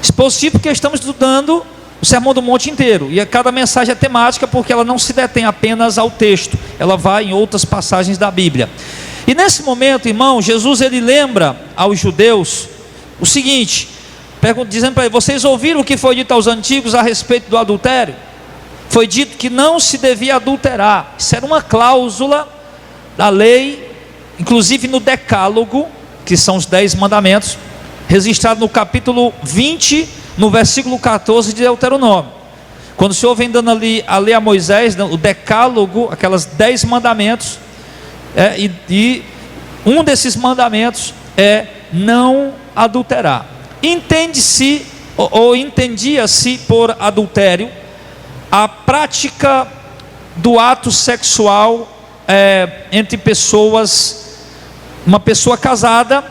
Expositivo porque estamos estudando o Sermão do Monte inteiro, e cada mensagem é temática, porque ela não se detém apenas ao texto, ela vai em outras passagens da Bíblia. E nesse momento, irmão, Jesus ele lembra aos judeus o seguinte, dizendo para eles: vocês ouviram o que foi dito aos antigos a respeito do adultério? Foi dito que não se devia adulterar. Isso era uma cláusula da lei, inclusive no Decálogo, que são os 10 mandamentos, registrado no capítulo 20, no versículo 14 de Deuteronômio. Quando o Senhor vem dando ali a lei a Moisés, o Decálogo, aquelas 10 mandamentos, e um desses mandamentos é não adulterar. Entende-se, ou entendia-se por adultério, a prática do ato sexual entre pessoas, uma pessoa casada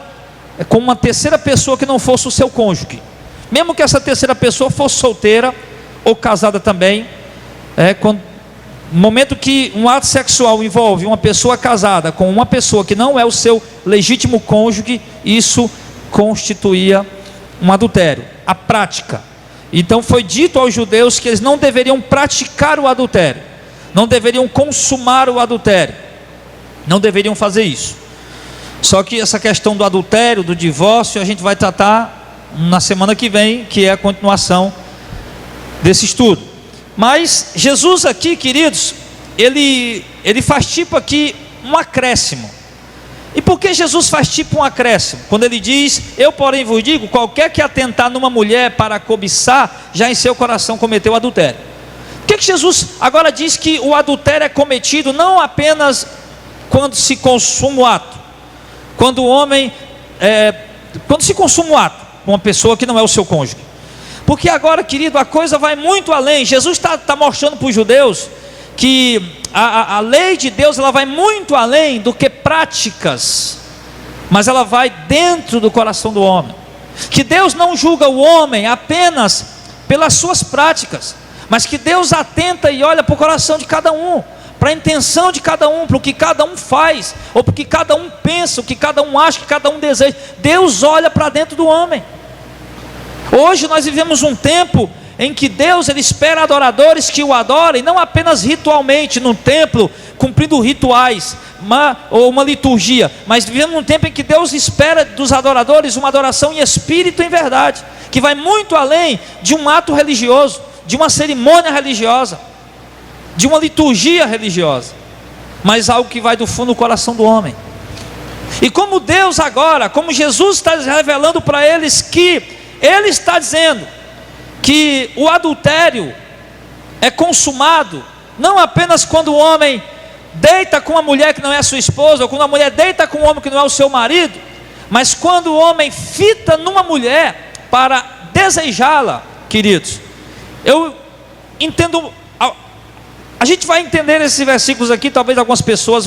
com uma terceira pessoa que não fosse o seu cônjuge, mesmo que essa terceira pessoa fosse solteira ou casada também. No momento que um ato sexual envolve uma pessoa casada com uma pessoa que não é o seu legítimo cônjuge, isso constituía um adultério, a prática. Então foi dito aos judeus que eles não deveriam praticar o adultério, não deveriam consumar o adultério, não deveriam fazer isso. Só que essa questão do adultério, do divórcio, a gente vai tratar na semana que vem, que é a continuação desse estudo. Mas Jesus aqui, queridos, ele faz tipo aqui um acréscimo. E por que Jesus faz tipo um acréscimo? Quando ele diz: eu porém vos digo, qualquer que atentar numa mulher para cobiçar, já em seu coração cometeu adultério. Por que Jesus agora diz que o adultério é cometido não apenas quando se consuma o ato, quando o homem, quando se consuma o ato com uma pessoa que não é o seu cônjuge? Porque agora, querido, a coisa vai muito além. Jesus está mostrando para os judeus que a lei de Deus, ela vai muito além do que práticas, mas ela vai dentro do coração do homem. Que Deus não julga o homem apenas pelas suas práticas, mas que Deus atenta e olha para o coração de cada um, para a intenção de cada um, para o que cada um faz, ou para o que cada um pensa, o que cada um acha, o que cada um deseja. Deus olha para dentro do homem. Hoje nós vivemos um tempo em que Deus ele espera adoradores que o adorem, não apenas ritualmente no templo, cumprindo rituais, ou uma liturgia, mas vivemos um tempo em que Deus espera dos adoradores uma adoração em espírito e em verdade, que vai muito além de um ato religioso, de uma cerimônia religiosa, de uma liturgia religiosa, mas algo que vai do fundo do coração do homem. E como Deus agora, como Jesus está revelando para eles que Ele está dizendo que o adultério é consumado não apenas quando o homem deita com uma mulher que não é a sua esposa, ou quando a mulher deita com um homem que não é o seu marido, mas quando o homem fita numa mulher para desejá-la. Queridos, eu entendo, a gente vai entender esses versículos aqui. Talvez algumas pessoas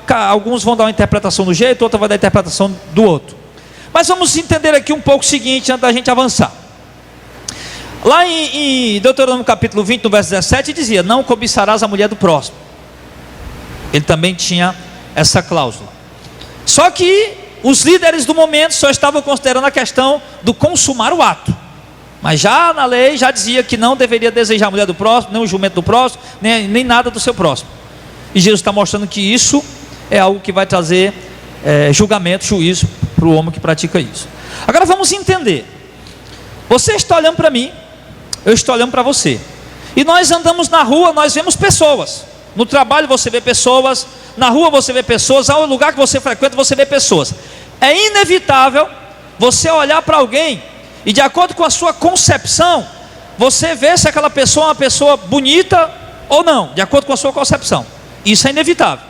alguns vão dar uma interpretação do jeito, outra vai dar a interpretação do outro. Mas vamos entender aqui um pouco o seguinte, antes da gente avançar. Lá em Deuteronômio capítulo 20, no verso 17, dizia: não cobiçarás a mulher do próximo. Ele também tinha essa cláusula. Só que os líderes do momento só estavam considerando a questão do consumar o ato. Mas já na lei já dizia que não deveria desejar a mulher do próximo, nem o jumento do próximo, nem nada do seu próximo. E Jesus está mostrando que isso é algo que vai trazer julgamento, juízo para o homem que pratica isso. Agora vamos entender. Você está olhando para mim, eu estou olhando para você, e nós andamos na rua, nós vemos pessoas. No trabalho você vê pessoas, na rua você vê pessoas, ao lugar que você frequenta você vê pessoas. É inevitável você olhar para alguém e, de acordo com a sua concepção, você vê se aquela pessoa é uma pessoa bonita ou não, de acordo com a sua concepção. Isso é inevitável.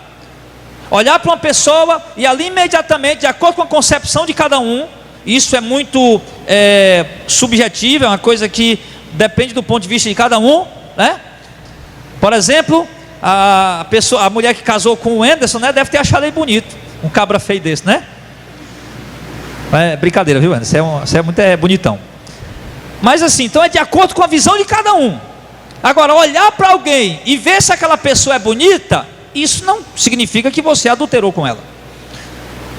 Olhar para uma pessoa e ali imediatamente, de acordo com a concepção de cada um, isso é muito subjetivo, é uma coisa que depende do ponto de vista de cada um, né? Por exemplo, a mulher que casou com o Anderson, né, deve ter achado ele bonito, um cabra feio desse, né? É brincadeira, viu, Anderson? Você é muito bonitão. Mas assim, então é de acordo com a visão de cada um. Agora, olhar para alguém e ver se aquela pessoa é bonita, isso não significa que você adulterou com ela.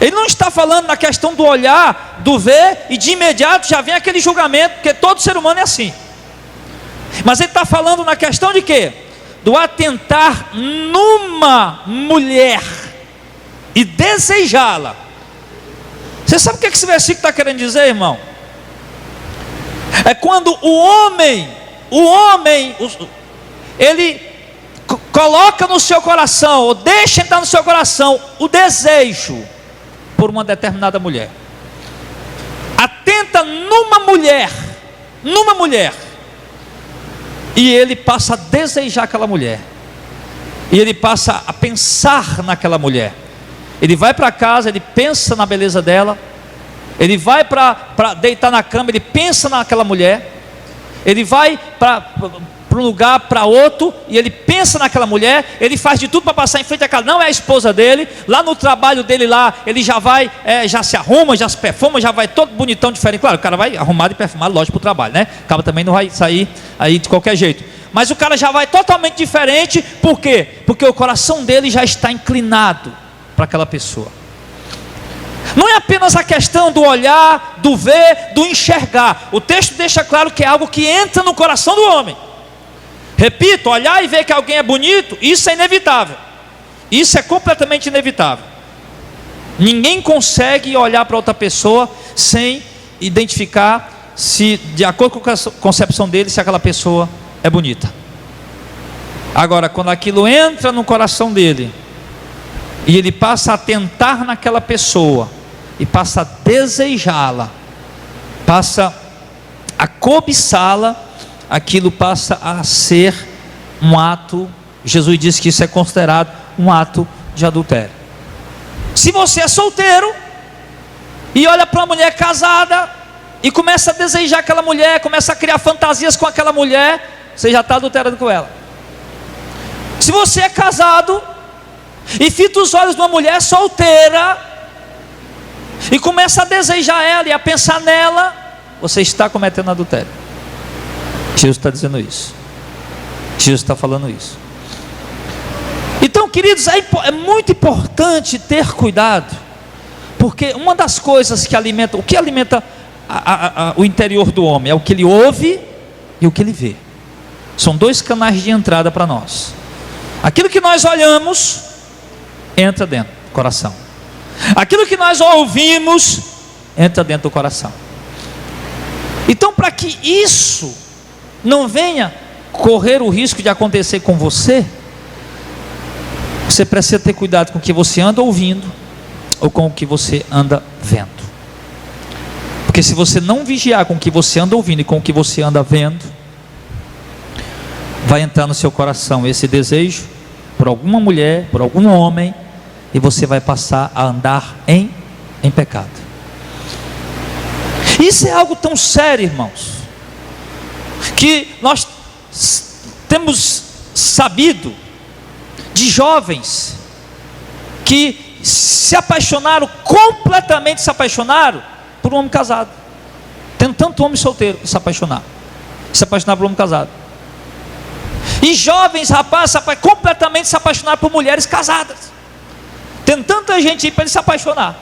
Ele não está falando na questão do olhar, do ver, e de imediato já vem aquele julgamento, porque todo ser humano é assim. Mas ele está falando na questão de quê? Do atentar numa mulher e desejá-la. Você sabe o que esse versículo está querendo dizer, irmão? É quando o homem, ele coloca no seu coração, ou deixa entrar no seu coração, o desejo por uma determinada mulher. Atenta numa mulher, e ele passa a desejar aquela mulher, e ele passa a pensar naquela mulher. Ele vai para casa, ele pensa na beleza dela. Ele vai para deitar na cama, ele pensa naquela mulher. Ele vai para um lugar, para outro, e ele pensa naquela mulher. Ele faz de tudo para passar em frente àquela, não é a esposa dele. Lá no trabalho dele lá, ele já vai, já se arruma, já se perfuma, já vai todo bonitão, diferente. Claro, o cara vai arrumado e perfumado, lógico, para o trabalho, né? O cara também não vai sair aí de qualquer jeito. Mas o cara já vai totalmente diferente. Por quê? Porque o coração dele já está inclinado para aquela pessoa. Não é apenas a questão do olhar, do ver, do enxergar. O texto deixa claro que é algo que entra no coração do homem. Repito, olhar e ver que alguém é bonito, isso é inevitável. Isso é completamente inevitável. Ninguém consegue olhar para outra pessoa sem identificar se, de acordo com a concepção dele, se aquela pessoa é bonita. Agora, quando aquilo entra no coração dele, e ele passa a tentar naquela pessoa, e passa a desejá-la, passa a cobiçá-la, aquilo passa a ser um ato. Jesus disse que isso é considerado um ato de adultério. Se você é solteiro e olha para uma mulher casada e começa a desejar aquela mulher, começa a criar fantasias com aquela mulher, você já está adulterando com ela. Se você é casado e fita os olhos de uma mulher solteira e começa a desejar ela e a pensar nela, você está cometendo adultério. Jesus está dizendo isso. Jesus está falando isso. Então, queridos, é muito importante ter cuidado, porque uma das coisas que alimenta, o que alimenta o interior do homem é o que ele ouve e o que ele vê. São dois canais de entrada para nós. Aquilo que nós olhamos entra dentro do coração. Aquilo que nós ouvimos entra dentro do coração. Então, para que isso não venha correr o risco de acontecer com você, você precisa ter cuidado com o que você anda ouvindo ou com o que você anda vendo. Porque se você não vigiar com o que você anda ouvindo e com o que você anda vendo, vai entrar no seu coração esse desejo por alguma mulher, por algum homem, e você vai passar a andar em pecado. Isso é algo tão sério, irmãos, que nós temos sabido de jovens que se apaixonaram, completamente se apaixonaram por um homem casado. Tem tanto homem solteiro que se apaixonar por um homem casado. E jovens rapazes completamente se apaixonaram por mulheres casadas. Tem tanta gente aí para ele se apaixonar.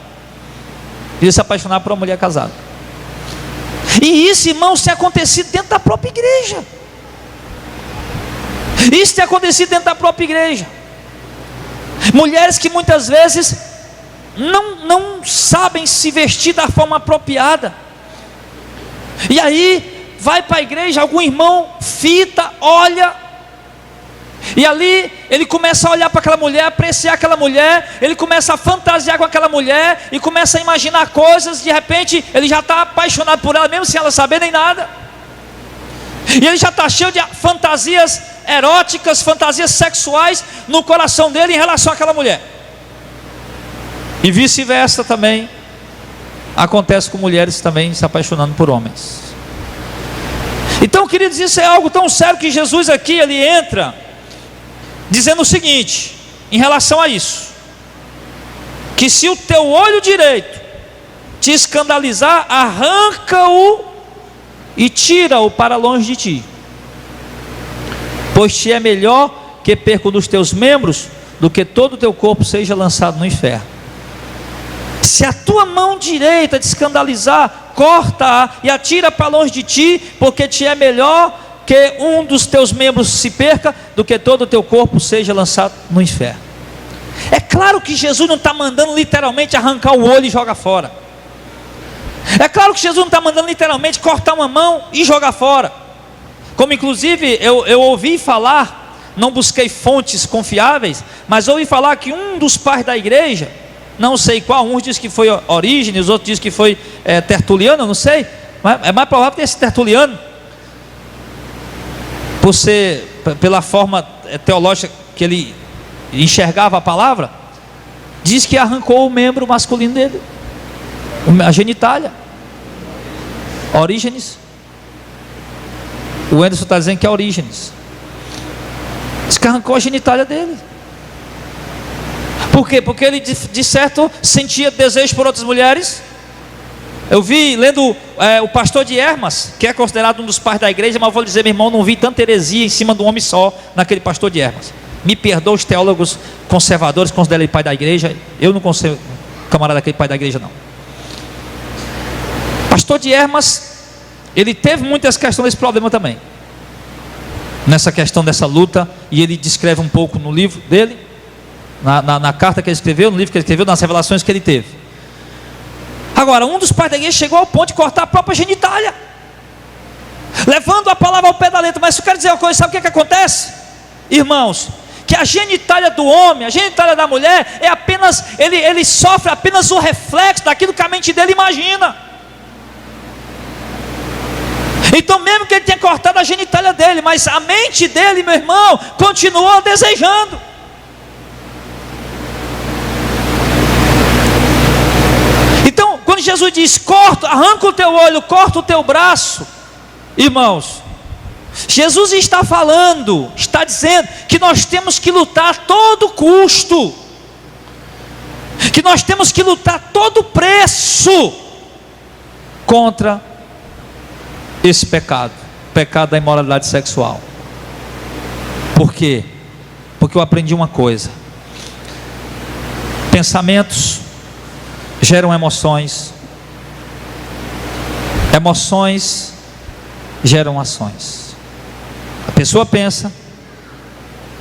Ele se apaixonar por uma mulher casada. E isso, irmãos, tem acontecido dentro da própria igreja. Isso tem acontecido dentro da própria igreja. Mulheres que muitas vezes não sabem se vestir da forma apropriada. E aí vai para a igreja, algum irmão fita, olha, e ali ele começa a olhar para aquela mulher, apreciar aquela mulher, ele começa a fantasiar com aquela mulher e começa a imaginar coisas. De repente ele já está apaixonado por ela, mesmo sem ela saber nem nada. E ele já está cheio de fantasias eróticas, fantasias sexuais no coração dele em relação àquela mulher. E vice-versa também acontece com mulheres também se apaixonando por homens. Então, queridos, isso é algo tão sério que Jesus aqui ele entra dizendo o seguinte em relação a isso: que se o teu olho direito te escandalizar, arranca-o e tira-o para longe de ti, pois te é melhor que perca um dos teus membros do que todo o teu corpo seja lançado no inferno. Se a tua mão direita te escandalizar, corta-a e atira para longe de ti, porque te é melhor que um dos teus membros se perca, do que todo o teu corpo seja lançado no inferno. É claro que Jesus não está mandando literalmente arrancar o olho e jogar fora. É claro que Jesus não está mandando literalmente cortar uma mão e jogar fora. Como inclusive eu ouvi falar, não busquei fontes confiáveis, mas ouvi falar que um dos pais da igreja, não sei qual, uns diz que foi Orígenes, outros diz que foi Tertuliano, não sei, mas é mais provável ter esse Tertuliano, pela forma teológica que ele enxergava a palavra, diz que arrancou o membro masculino dele, a genitália. Orígenes. O Anderson está dizendo que é Orígenes. Diz que arrancou a genitália dele. Por quê? Porque ele de certo sentia desejo por outras mulheres. Eu vi lendo o pastor de Hermas, que é considerado um dos pais da igreja, mas eu vou dizer, meu irmão, não vi tanta heresia em cima de um homem só naquele pastor de Hermas. Me perdoa os teólogos conservadores que consideram ele pai da igreja. Eu não considero camarada daquele pai da igreja, não. Pastor de Hermas, ele teve muitas questões desse problema também, nessa questão dessa luta, e ele descreve um pouco no livro dele, na carta que ele escreveu, no livro que ele escreveu, nas revelações que ele teve. Agora, um dos pais da igreja chegou ao ponto de cortar a própria genitália, levando a palavra ao pé da letra. Mas eu quero dizer uma coisa, sabe o que acontece, irmãos? Que a genitália do homem, a genitália da mulher, é apenas, ele sofre apenas o reflexo daquilo que a mente dele imagina. Então mesmo que ele tenha cortado a genitália dele, mas a mente dele, meu irmão, continuou desejando. Então quando Jesus diz, corta, arranca o teu olho, corta o teu braço, irmãos, Jesus está falando, está dizendo que nós temos que lutar a todo custo, que nós temos que lutar a todo preço contra esse pecado, pecado da imoralidade sexual. Por quê? Porque eu aprendi uma coisa: pensamentos geram emoções, emoções geram ações. A pessoa pensa,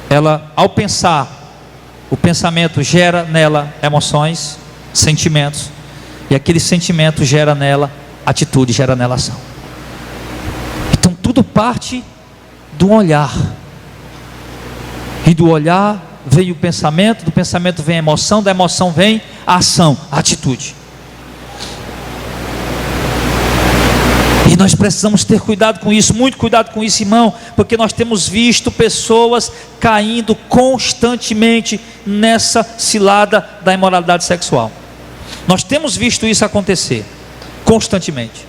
ela, ao pensar, o pensamento gera nela emoções, sentimentos, e aquele sentimento gera nela atitude, gera nela ação. Então tudo parte do olhar, e do olhar vem o pensamento, do pensamento vem a emoção, da emoção vem a ação, a atitude. E nós precisamos ter cuidado com isso, muito cuidado com isso, irmão, porque nós temos visto pessoas caindo constantemente nessa cilada da imoralidade sexual. Nós temos visto isso acontecer constantemente.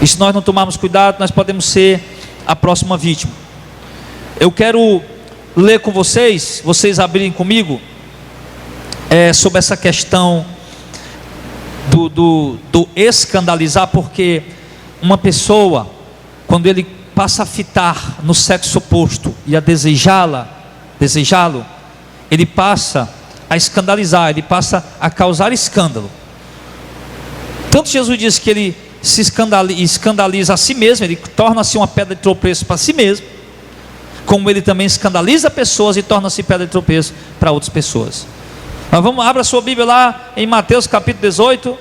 E se nós não tomarmos cuidado, nós podemos ser a próxima vítima. Eu quero ler com vocês abrirem comigo, sobre essa questão do escandalizar, porque uma pessoa, quando ele passa a fitar no sexo oposto e a desejá-lo, ele passa a escandalizar, ele passa a causar escândalo. Tanto Jesus diz que ele se escandaliza a si mesmo, ele torna-se uma pedra de tropeço para si mesmo, como ele também escandaliza pessoas e torna-se pedra de tropeço para outras pessoas. Mas abra sua Bíblia lá em Mateus capítulo 18.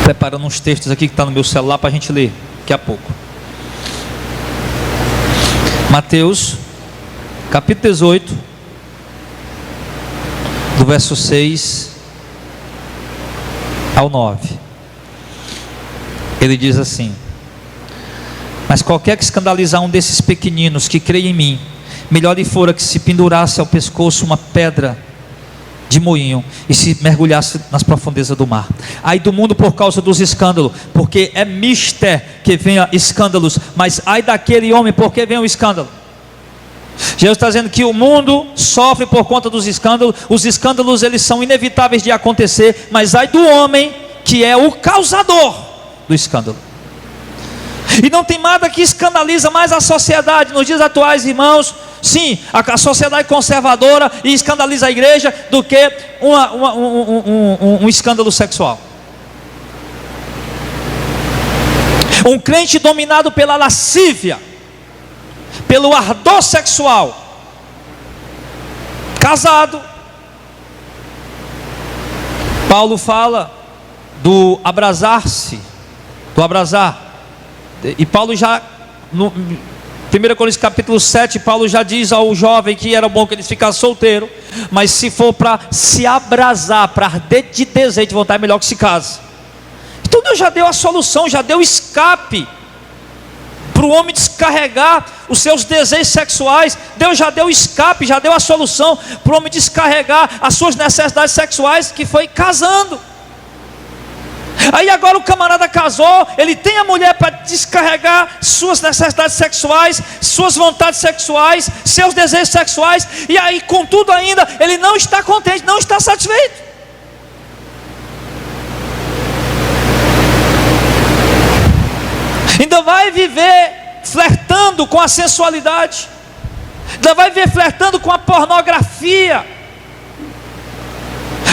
Preparando uns textos aqui que está no meu celular para a gente ler daqui a pouco. Mateus capítulo 18, do verso 6 ao 9. Ele diz assim: mas qualquer que escandalizar um desses pequeninos que crê em mim, melhor lhe fora que se pendurasse ao pescoço uma pedra de moinho e se mergulhasse nas profundezas do mar. Ai do mundo por causa dos escândalos, porque é mister que venha escândalos, mas ai daquele homem porque venha o escândalo. Jesus está dizendo que o mundo sofre por conta dos escândalos. Os escândalos eles são inevitáveis de acontecer, mas ai do homem que é o causador do escândalo. E não tem nada que escandaliza mais a sociedade nos dias atuais, irmãos. Sim, a sociedade conservadora e escandaliza a igreja do que um escândalo sexual. Um crente dominado pela lascívia, pelo ardor sexual, casado. Paulo fala do abrasar-se, do abrasar. E Paulo já, no 1 Coríntios capítulo 7, Paulo já diz ao jovem que era bom que ele ficasse solteiro, mas se for para se abrasar, para arder de desejo, de vontade, é melhor que se case. Então Deus já deu a solução, já deu escape para o homem descarregar os seus desejos sexuais. Deus já deu escape, já deu a solução para o homem descarregar as suas necessidades sexuais, que foi casando. Aí agora o camarada casou, ele tem a mulher para descarregar suas necessidades sexuais, suas vontades sexuais, seus desejos sexuais, e aí contudo ainda ele não está contente, não está satisfeito. Ainda vai viver flertando com a sensualidade, ainda vai viver flertando com a pornografia.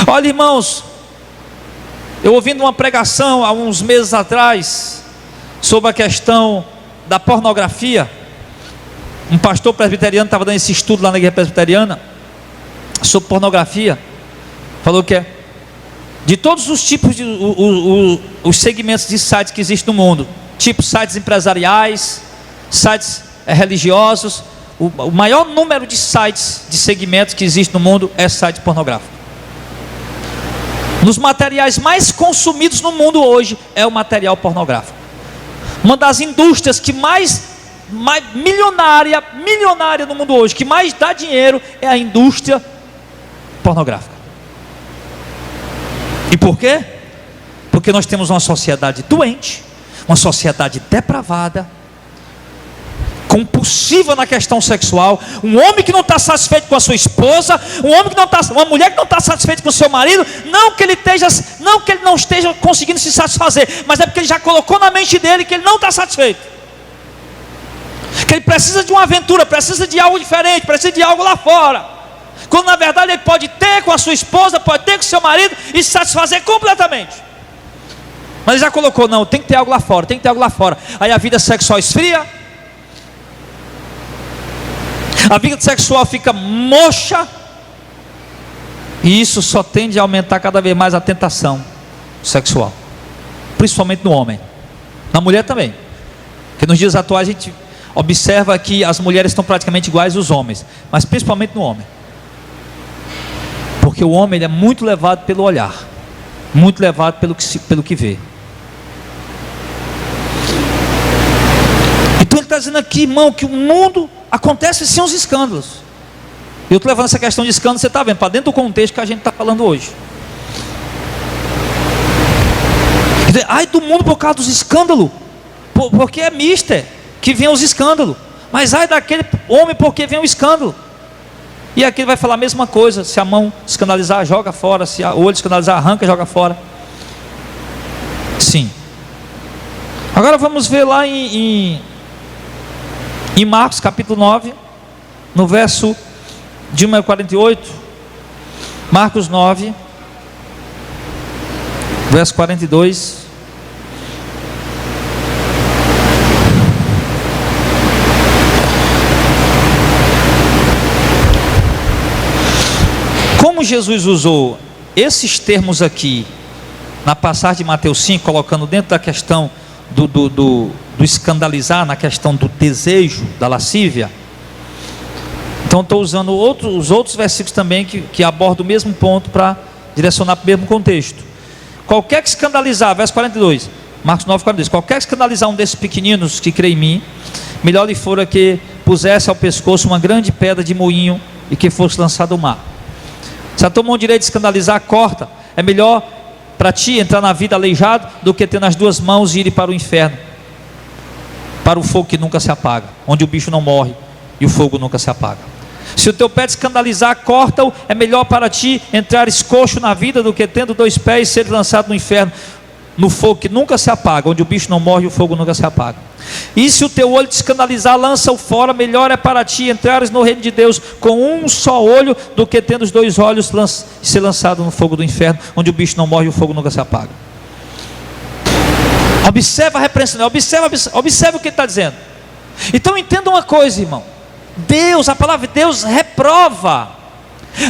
Olha, irmãos, eu ouvindo uma pregação há uns meses atrás sobre a questão da pornografia. Um pastor presbiteriano estava dando esse estudo lá na igreja presbiteriana sobre pornografia. Falou que de todos os tipos de os segmentos de sites que existem no mundo, tipo sites empresariais, sites religiosos, o maior número de sites de segmentos que existe no mundo é site pornográfico. Nos materiais mais consumidos no mundo hoje é o material pornográfico. Uma das indústrias que mais milionária no mundo hoje, que mais dá dinheiro, é a indústria pornográfica. E por quê? Porque nós temos uma sociedade doente, uma sociedade depravada, compulsiva na questão sexual. Um homem que não está satisfeito com a sua esposa, uma mulher que não está satisfeita com o seu marido, não que ele não esteja conseguindo se satisfazer, mas é porque ele já colocou na mente dele que ele não está satisfeito, que ele precisa de uma aventura, precisa de algo diferente, precisa de algo lá fora, quando na verdade ele pode ter com a sua esposa, pode ter com o seu marido e se satisfazer completamente, mas ele já colocou, não, tem que ter algo lá fora, tem que ter algo lá fora. Aí a vida sexual esfria, a vida sexual fica mocha, e isso só tende a aumentar cada vez mais a tentação sexual, principalmente no homem, na mulher também, porque nos dias atuais a gente observa que as mulheres estão praticamente iguais aos homens, mas principalmente no homem, porque o homem ele é muito levado pelo olhar, muito levado pelo que vê. Então ele está dizendo aqui, irmão, que o mundo acontece sem os escândalos. Eu estou levando essa questão de escândalo, você está vendo, para dentro do contexto que a gente está falando hoje. Quer dizer, ai do mundo por causa dos escândalos, porque é mister que vem os escândalos, mas ai daquele homem porque vem o escândalo. E aqui ele vai falar a mesma coisa: se a mão escandalizar, joga fora; se o olho escandalizar, arranca, joga fora. Sim. Agora vamos ver lá em Marcos capítulo 9, no verso de 1 a 48, Marcos 9, verso 42. Como Jesus usou esses termos aqui na passagem de Mateus 5, colocando dentro da questão do escandalizar, na questão do desejo, da lascívia, então estou usando os outros versículos também que abordam o mesmo ponto para direcionar para o mesmo contexto. Qualquer que escandalizar, verso 42, Marcos 9, 42, qualquer que escandalizar um desses pequeninos que crê em mim, melhor lhe fora que pusesse ao pescoço uma grande pedra de moinho e que fosse lançado ao mar. Se a tua mão direita escandalizar, corta. É melhor para ti entrar na vida aleijado do que ter nas duas mãos e ir para o inferno, para o fogo que nunca se apaga, onde o bicho não morre e o fogo nunca se apaga. Se o teu pé te escandalizar, corta-o. É melhor para ti entrar coxo na vida do que tendo dois pés e ser lançado no inferno, no fogo que nunca se apaga, onde o bicho não morre e o fogo nunca se apaga. E se o teu olho te escandalizar, lança-o fora. Melhor é para ti entrares no reino de Deus com um só olho, do que tendo os dois olhos ser lançado no fogo do inferno, onde o bicho não morre e o fogo nunca se apaga. Observa a repreensão, observa o que ele está dizendo. Então entenda uma coisa, irmão. Deus, a palavra de Deus reprova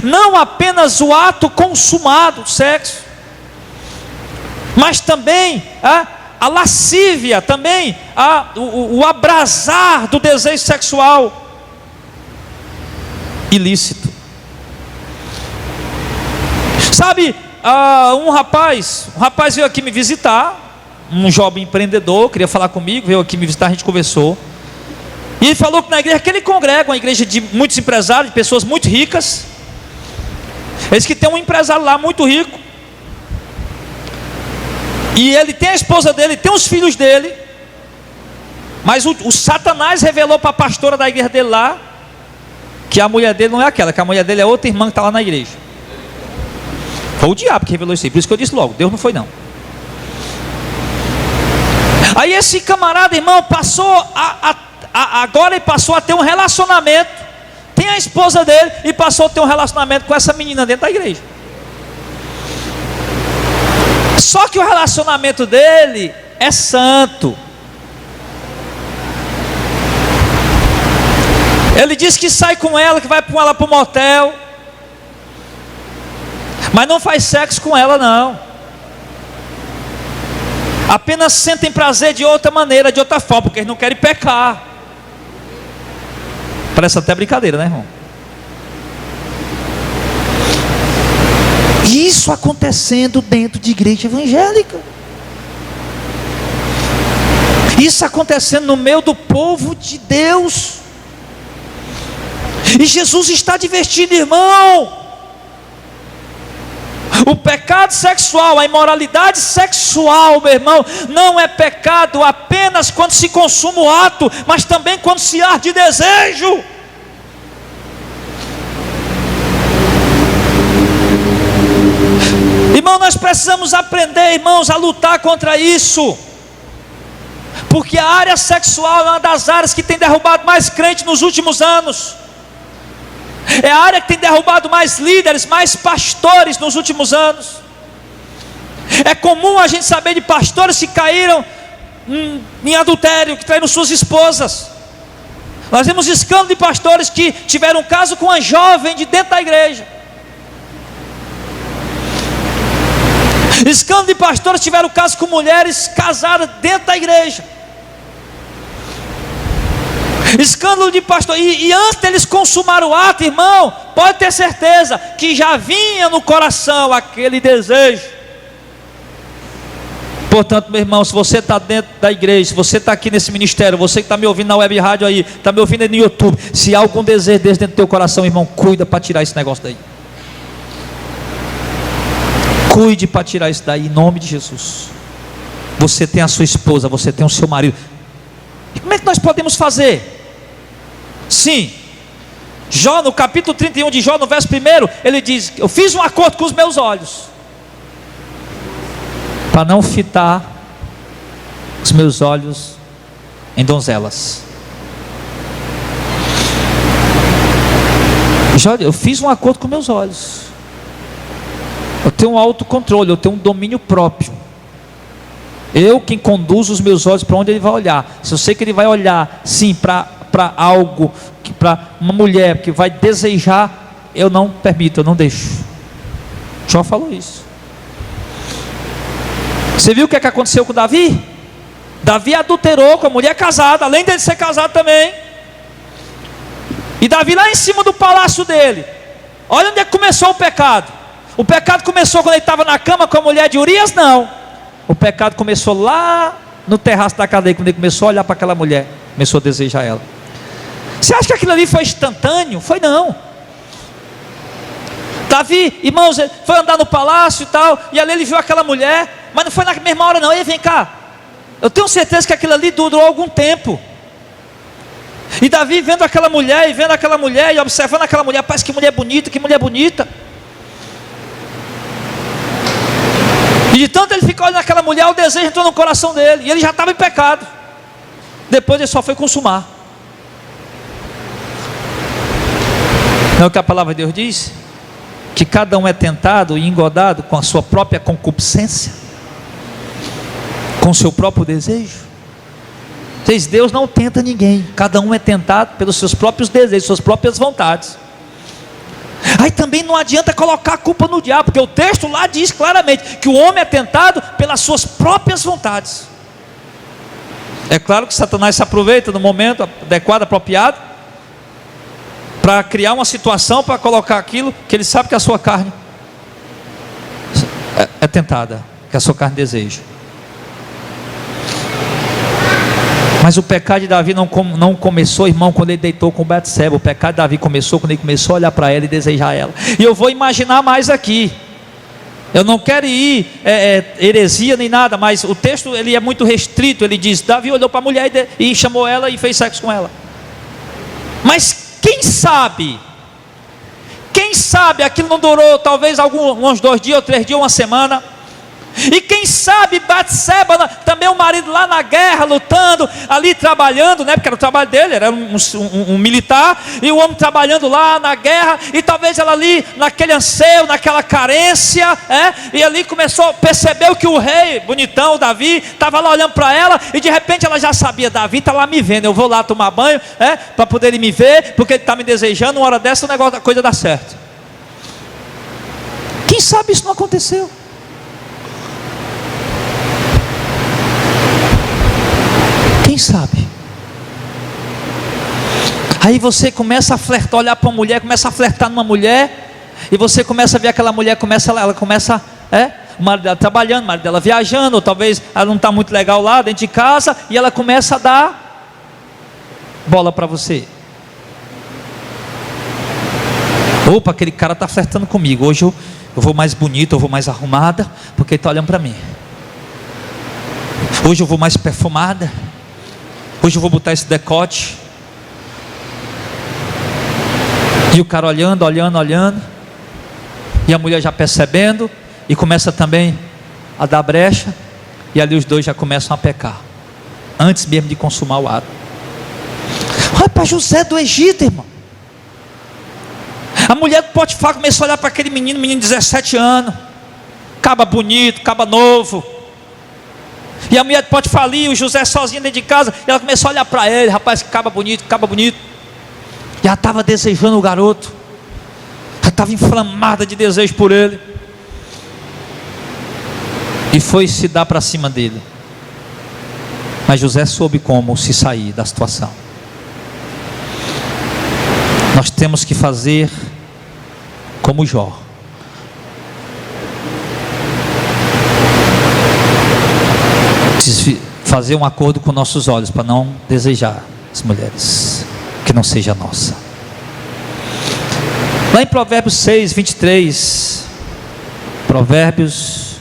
não apenas o ato consumado, o sexo, mas também a lascívia, também o abrasar do desejo sexual ilícito. Sabe, um rapaz veio aqui me visitar, um jovem empreendedor, queria falar comigo, veio aqui me visitar, a gente conversou, e ele falou que na igreja que ele congrega, uma igreja de muitos empresários, de pessoas muito ricas, eles que tem um empresário lá muito rico, e ele tem a esposa dele, tem os filhos dele, mas o Satanás revelou para a pastora da igreja dele lá, que a mulher dele não é aquela, que a mulher dele é outra irmã que está lá na igreja. Foi o diabo que revelou isso aí, por isso que eu disse logo, Deus não foi não. Aí esse camarada, irmão, agora ele passou a ter um relacionamento, tem a esposa dele, e passou a ter um relacionamento com essa menina dentro da igreja. Só que o relacionamento dele é santo. Ele diz que sai com ela, que vai com ela para o motel, mas não faz sexo com ela não. Apenas sentem prazer de outra maneira, de outra forma, porque eles não querem pecar. Parece até brincadeira, né, irmão? Isso acontecendo dentro de igreja evangélica. Isso acontecendo no meio do povo de Deus. E Jesus está advertindo, irmão. O pecado sexual, a imoralidade sexual, meu irmão, não é pecado apenas quando se consuma o ato, mas também quando se arde desejo. Irmão, nós precisamos aprender, irmãos, a lutar contra isso, porque a área sexual é uma das áreas que tem derrubado mais crentes nos últimos anos. É a área que tem derrubado mais líderes, mais pastores nos últimos anos. É comum a gente saber de pastores que caíram em adultério, que traíram suas esposas. Nós vemos escândalo de pastores que tiveram um caso com uma jovem de dentro da igreja. Escândalo de pastores que tiveram caso com mulheres casadas dentro da igreja. Escândalo de pastor, e antes deles consumar o ato, irmão, pode ter certeza que já vinha no coração aquele desejo. Portanto, meu irmão, se você está dentro da igreja, se você está aqui nesse ministério, você que está me ouvindo na web rádio aí, está me ouvindo aí no YouTube, se há algum desejo desse dentro do teu coração, irmão, cuida para tirar esse negócio daí. Cuide para tirar isso daí, em nome de Jesus. Você tem a sua esposa, você tem o seu marido. E como é que nós podemos fazer? Sim, Jó, no capítulo 31 de Jó, no verso 1, ele diz: eu fiz um acordo com os meus olhos, para não fitar os meus olhos em donzelas. Jó, eu fiz um acordo com meus olhos. Eu tenho um autocontrole, eu tenho um domínio próprio. Eu quem conduzo os meus olhos para onde ele vai olhar. Se eu sei que ele vai olhar, sim, para algo, para uma mulher que vai desejar, eu não permito, eu não deixo. Jó falou isso. Você viu o que é que aconteceu com Davi? Davi adulterou com a mulher casada, além dele ser casado também. E Davi lá em cima do palácio dele, olha onde é que começou o pecado. O pecado começou quando ele estava na cama com a mulher de Urias? Não. O pecado começou lá no terraço da casa dele, quando ele começou a olhar para aquela mulher, começou a desejar ela. Você acha que aquilo ali foi instantâneo? Foi não. Davi, irmãos, foi andar no palácio e tal, e ali ele viu aquela mulher, mas não foi na mesma hora não. Ei, vem cá, eu tenho certeza que aquilo ali durou algum tempo. E Davi vendo aquela mulher, e observando aquela mulher, parece que mulher bonita, que mulher bonita. E de tanto ele ficar olhando naquela mulher, o desejo entrou no coração dele, e ele já estava em pecado. Depois ele só foi consumar. Não é o que a palavra de Deus diz? Que cada um é tentado e engodado com a sua própria concupiscência, com o seu próprio desejo. Deus não tenta ninguém, cada um é tentado pelos seus próprios desejos, suas próprias vontades. Aí também não adianta colocar a culpa no diabo, porque o texto lá diz claramente que o homem é tentado pelas suas próprias vontades. É claro que Satanás se aproveita no momento adequado, apropriado, para criar uma situação, para colocar aquilo que ele sabe que a sua carne é tentada, que a sua carne deseja. Mas o pecado de Davi não começou, irmão, quando ele deitou com Betseba. O pecado de Davi começou quando ele começou a olhar para ela e desejar ela. E eu vou imaginar mais aqui. Eu não quero ir heresia nem nada, mas o texto ele é muito restrito. Ele diz: Davi olhou para a mulher e chamou ela e fez sexo com ela. Mas quem sabe aquilo não durou talvez uns 2 dias ou 3 dias, uma semana. E quem sabe Batseba, também o marido lá na guerra, lutando, ali trabalhando, né? Porque era o trabalho dele, era um militar, e o homem trabalhando lá na guerra, e talvez ela ali, naquele anseio, naquela carência, e ali percebeu que o rei, bonitão, Davi, estava lá olhando para ela, e de repente ela já sabia: Davi está lá me vendo, eu vou lá tomar banho, para poder ele me ver, porque ele está me desejando, uma hora dessa a coisa dá certo. Quem sabe isso não aconteceu? Quem sabe? Aí você começa a flertar, olhar para uma mulher, começa a flertar numa mulher, e você começa a ver aquela mulher, ela começa, o marido dela trabalhando, o marido dela viajando, ou talvez ela não está muito legal lá dentro de casa, e ela começa a dar bola para você. Opa, aquele cara está flertando comigo, hoje eu vou mais bonita, eu vou mais arrumada, porque ele está olhando para mim. Hoje eu vou mais perfumada, hoje eu vou botar esse decote. E o cara olhando, e a mulher já percebendo, e começa também a dar brecha, e ali os dois já começam a pecar, antes mesmo de consumar o ato. Olha para José do Egito, irmão. A mulher do Potifar começou a olhar para aquele menino de 17 anos, caba bonito, caba novo. E a mulher do Potifar ali, o José sozinho dentro de casa, e ela começou a olhar para ele: rapaz, que caba bonito. Já estava desejando o garoto, já estava inflamada de desejo por ele, e foi se dar para cima dele. Mas José soube como se sair da situação. Nós temos que fazer como Jó. Fazer um acordo com nossos olhos para não desejar as mulheres que não seja nossa. Lá em Provérbios 6, 23, Provérbios,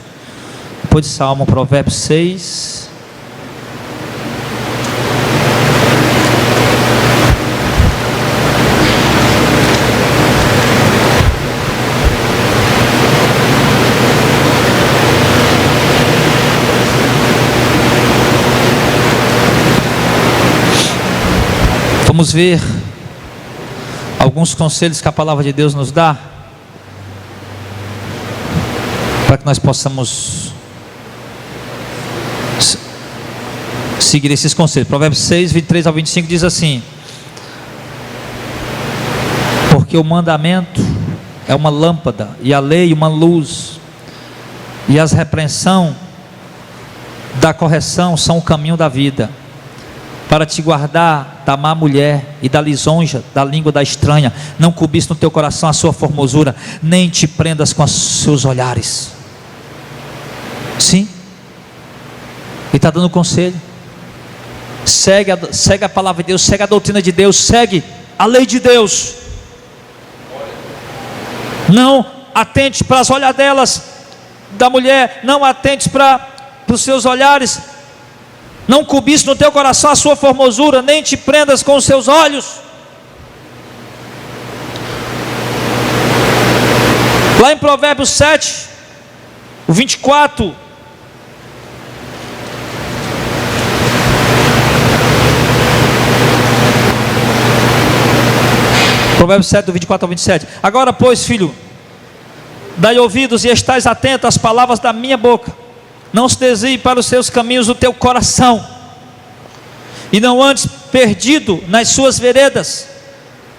depois de Salmo, Provérbios 6, vamos ver alguns conselhos que a palavra de Deus nos dá, para que nós possamos seguir esses conselhos. Provérbios 6, 23 ao 25 diz assim: porque o mandamento é uma lâmpada, e a lei uma luz, e as repreensão da correção são o caminho da vida, para te guardar da má mulher e da lisonja da língua da estranha. Não cubis no teu coração a sua formosura, nem te prendas com os seus olhares. Sim, ele está dando conselho. Segue a palavra de Deus, segue a doutrina de Deus, segue a lei de Deus. Não atente para as olhadelas da mulher, não atente para os seus olhares. Não cubis no teu coração a sua formosura, nem te prendas com os seus olhos. Lá em Provérbios 7, o 24 Provérbios 7, do 24 ao 27. Agora, pois, filho, dai ouvidos e estais atento às palavras da minha boca. Não se desvie para os seus caminhos o teu coração, e não andes perdido nas suas veredas,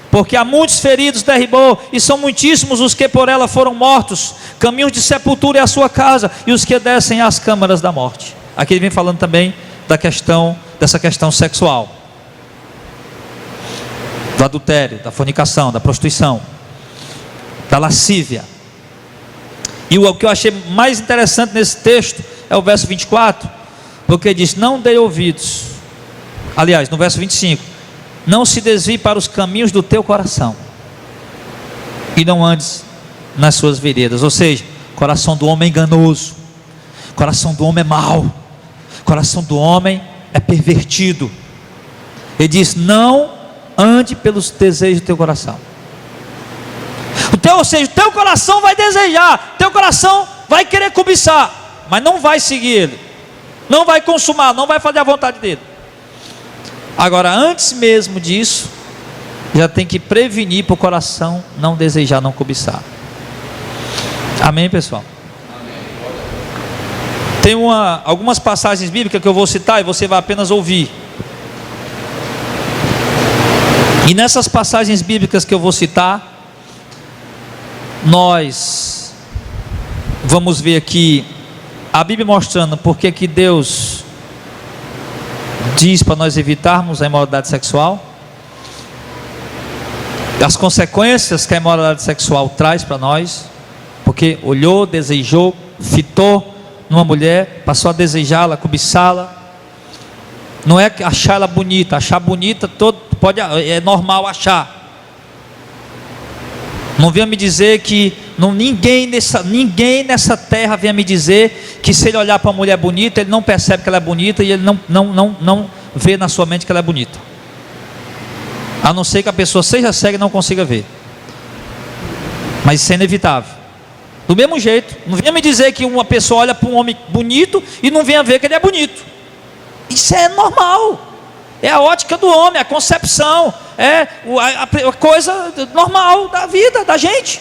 porque há muitos feridos derribou, e são muitíssimos os que por ela foram mortos. Caminhos de sepultura é a sua casa, e os que descem às câmaras da morte. Aqui ele vem falando também dessa questão sexual, do adultério, da fornicação, da prostituição, da lascívia. E o que eu achei mais interessante nesse texto é o verso 24, porque diz: não dê ouvidos. Aliás, no verso 25: não se desvie para os caminhos do teu coração, e não andes nas suas veredas. Ou seja, coração do homem é enganoso, coração do homem é mau, coração do homem é pervertido. Ele diz: não ande pelos desejos do teu coração. Ou seja, o teu coração vai desejar, teu coração vai querer cobiçar, mas não vai seguir ele, não vai consumar, não vai fazer a vontade dele. Agora, antes mesmo disso, já tem que prevenir para o coração não desejar, não cobiçar. Amém, pessoal? Tem algumas passagens bíblicas que eu vou citar e você vai apenas ouvir. E nessas passagens bíblicas que eu vou citar, nós vamos ver aqui a Bíblia mostrando porque que Deus diz para nós evitarmos a imoralidade sexual, as consequências que a imoralidade sexual traz para nós, porque olhou, desejou, fitou numa mulher, passou a desejá-la, cobiçá-la. Não é achar ela bonita, achar bonita é normal achar. Não venha me dizer que ninguém nessa terra venha me dizer que se ele olhar para uma mulher bonita, ele não percebe que ela é bonita e ele não vê na sua mente que ela é bonita, a não ser que a pessoa seja cega e não consiga ver. Mas isso é inevitável. Do mesmo jeito, não venha me dizer que uma pessoa olha para um homem bonito e não venha ver que ele é bonito. Isso é normal, é a ótica do homem, a concepção, é a coisa normal da vida da gente.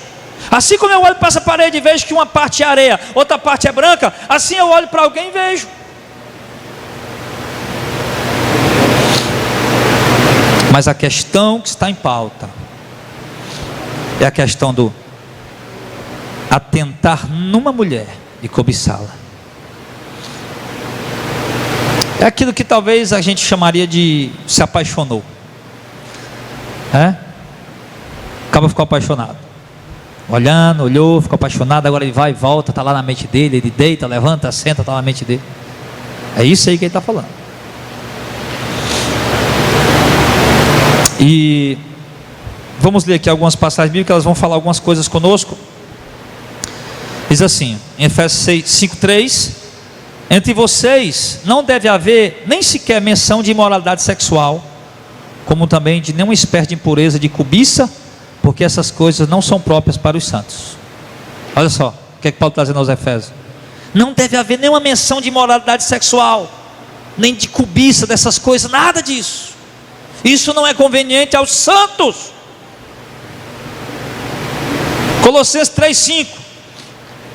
Assim como eu olho para essa parede e vejo que uma parte é areia, outra parte é branca, assim eu olho para alguém e vejo. Mas a questão que está em pauta é a questão do atentar numa mulher e cobiçá-la. É aquilo que talvez a gente chamaria de se apaixonou. Acaba ficou apaixonado. Olhando, olhou, ficou apaixonado, agora ele vai e volta, está lá na mente dele, ele deita, levanta, senta, está na mente dele. É isso aí que ele está falando. E vamos ler aqui algumas passagens bíblicas, elas vão falar algumas coisas conosco. Diz assim, em Efésios 5:3: entre vocês não deve haver nem sequer menção de imoralidade sexual, como também de nenhuma espécie de impureza, de cobiça, porque essas coisas não são próprias para os santos. Olha só, o que é que Paulo está dizendo aos Efésios? Não deve haver nenhuma menção de imoralidade sexual, nem de cobiça, dessas coisas, nada disso. Isso não é conveniente aos santos. Colossenses 3:5: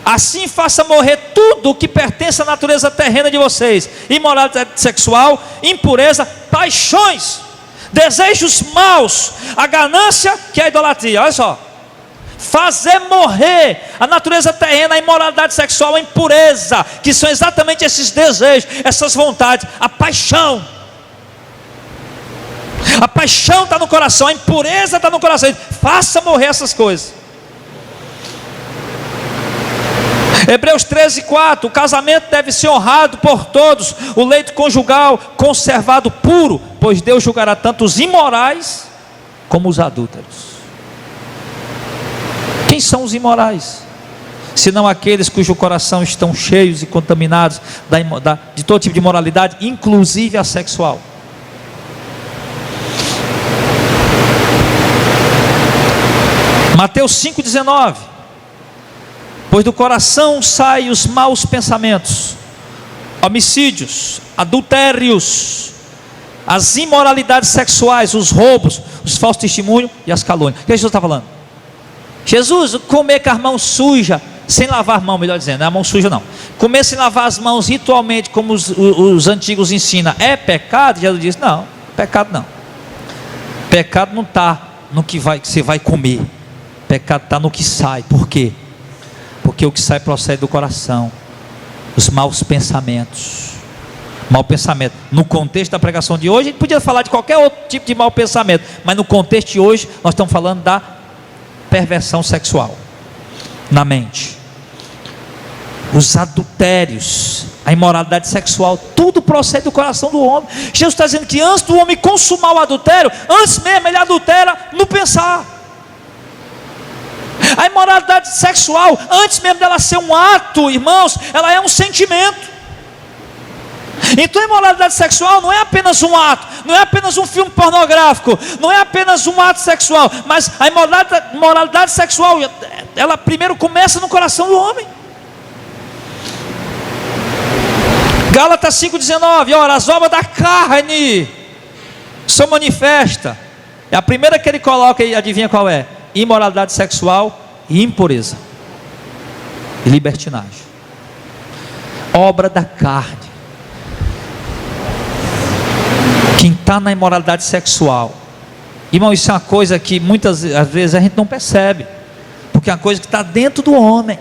assim faça morrer tudo o que pertence à natureza terrena de vocês: imoralidade sexual, impureza, paixões, desejos maus, a ganância, que é a idolatria. Olha só, fazer morrer a natureza terrena, a imoralidade sexual, a impureza, que são exatamente esses desejos, essas vontades, a paixão. A paixão está no coração, a impureza está no coração. Faça morrer essas coisas. Hebreus 13:4: o casamento deve ser honrado por todos, o leito conjugal conservado puro, pois Deus julgará tanto os imorais como os adúlteros. Quem são os imorais? Senão aqueles cujo coração estão cheios e contaminados de todo tipo de imoralidade, inclusive a sexual. Mateus 5:19: pois do coração saem os maus pensamentos, homicídios, adultérios, as imoralidades sexuais, os roubos, os falsos testemunhos e as calúnias. O que Jesus está falando? Jesus, comer com as mãos sujas, sem lavar as mãos, melhor dizendo, não é a mão suja não. Comer sem lavar as mãos ritualmente, como os antigos ensinam, é pecado? Jesus disse, não, pecado não. Pecado não está no que você vai comer. Pecado está no que sai. Por quê? Porque o que sai procede do coração. Os maus pensamentos. Mau pensamento. No contexto da pregação de hoje, a gente podia falar de qualquer outro tipo de mau pensamento, mas no contexto de hoje, nós estamos falando da perversão sexual na mente. Os adultérios, a imoralidade sexual, tudo procede do coração do homem. Jesus está dizendo que antes do homem consumar o adultério, antes mesmo ele adultera no pensar. A imoralidade sexual, antes mesmo dela ser um ato, irmãos, ela é um sentimento. Então a imoralidade sexual não é apenas um ato, não é apenas um filme pornográfico, não é apenas um ato sexual, mas a imoralidade sexual, ela primeiro começa no coração do homem. Gálatas 5,19, ora, as obras da carne são manifestas. É a primeira que ele coloca e adivinha qual é? Imoralidade sexual e impureza e libertinagem. Obra da carne. Quem está na imoralidade sexual, irmão, isso é uma coisa que muitas vezes a gente não percebe, porque é uma coisa que está dentro do homem,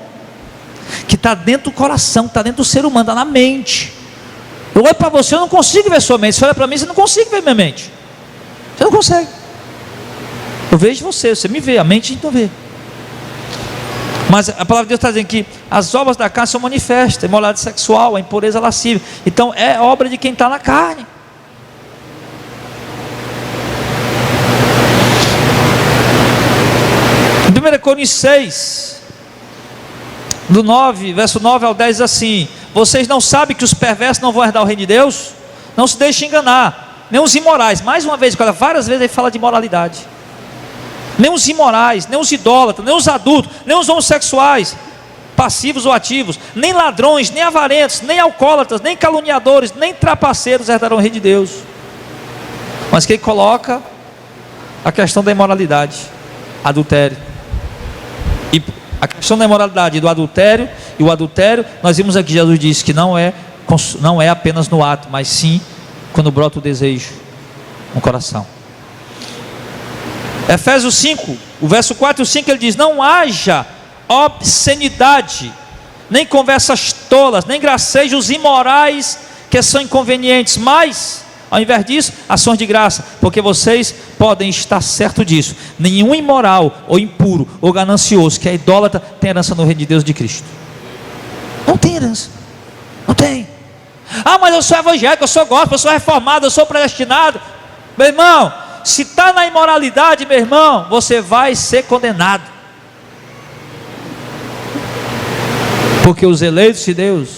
que está dentro do coração, que está dentro do ser humano, está na mente. Eu olho para você, eu não consigo ver sua mente. Você olha para mim, você não consegue ver minha mente. Você não consegue. Eu vejo você, você me vê, a mente a gente não vê. Mas a palavra de Deus está dizendo que as obras da carne são manifestas, a imoralidade sexual, a impureza lascívia. Então é obra de quem está na carne. Em 1 Coríntios 6, do 9, verso 9 ao 10 diz assim: vocês não sabem que os perversos não vão herdar o reino de Deus? Não se deixem enganar, nem os imorais. Mais uma vez, várias vezes ele fala de imoralidade. Nem os imorais, nem os idólatras, nem os adultos, nem os homossexuais, passivos ou ativos, nem ladrões, nem avarentos, nem alcoólatras, nem caluniadores, nem trapaceiros herdarão o reino de Deus. Mas que ele coloca a questão da imoralidade, adultério. E a questão da imoralidade e do adultério, e o adultério, nós vimos aqui, Jesus disse que não é apenas no ato, mas sim quando brota o desejo no coração. Efésios 5, o verso 4 e 5, ele diz: não haja obscenidade, nem conversas tolas, nem gracejos imorais que são inconvenientes, mas, ao invés disso, ações de graça, porque vocês podem estar certos disso: nenhum imoral, ou impuro, ou ganancioso, que é idólatra, tem herança no reino de Deus de Cristo. Não tem herança, não tem. Ah, mas eu sou evangélico, eu sou gospel, eu sou reformado, eu sou predestinado. Meu irmão, se está na imoralidade, meu irmão, você vai ser condenado. Porque os eleitos de Deus,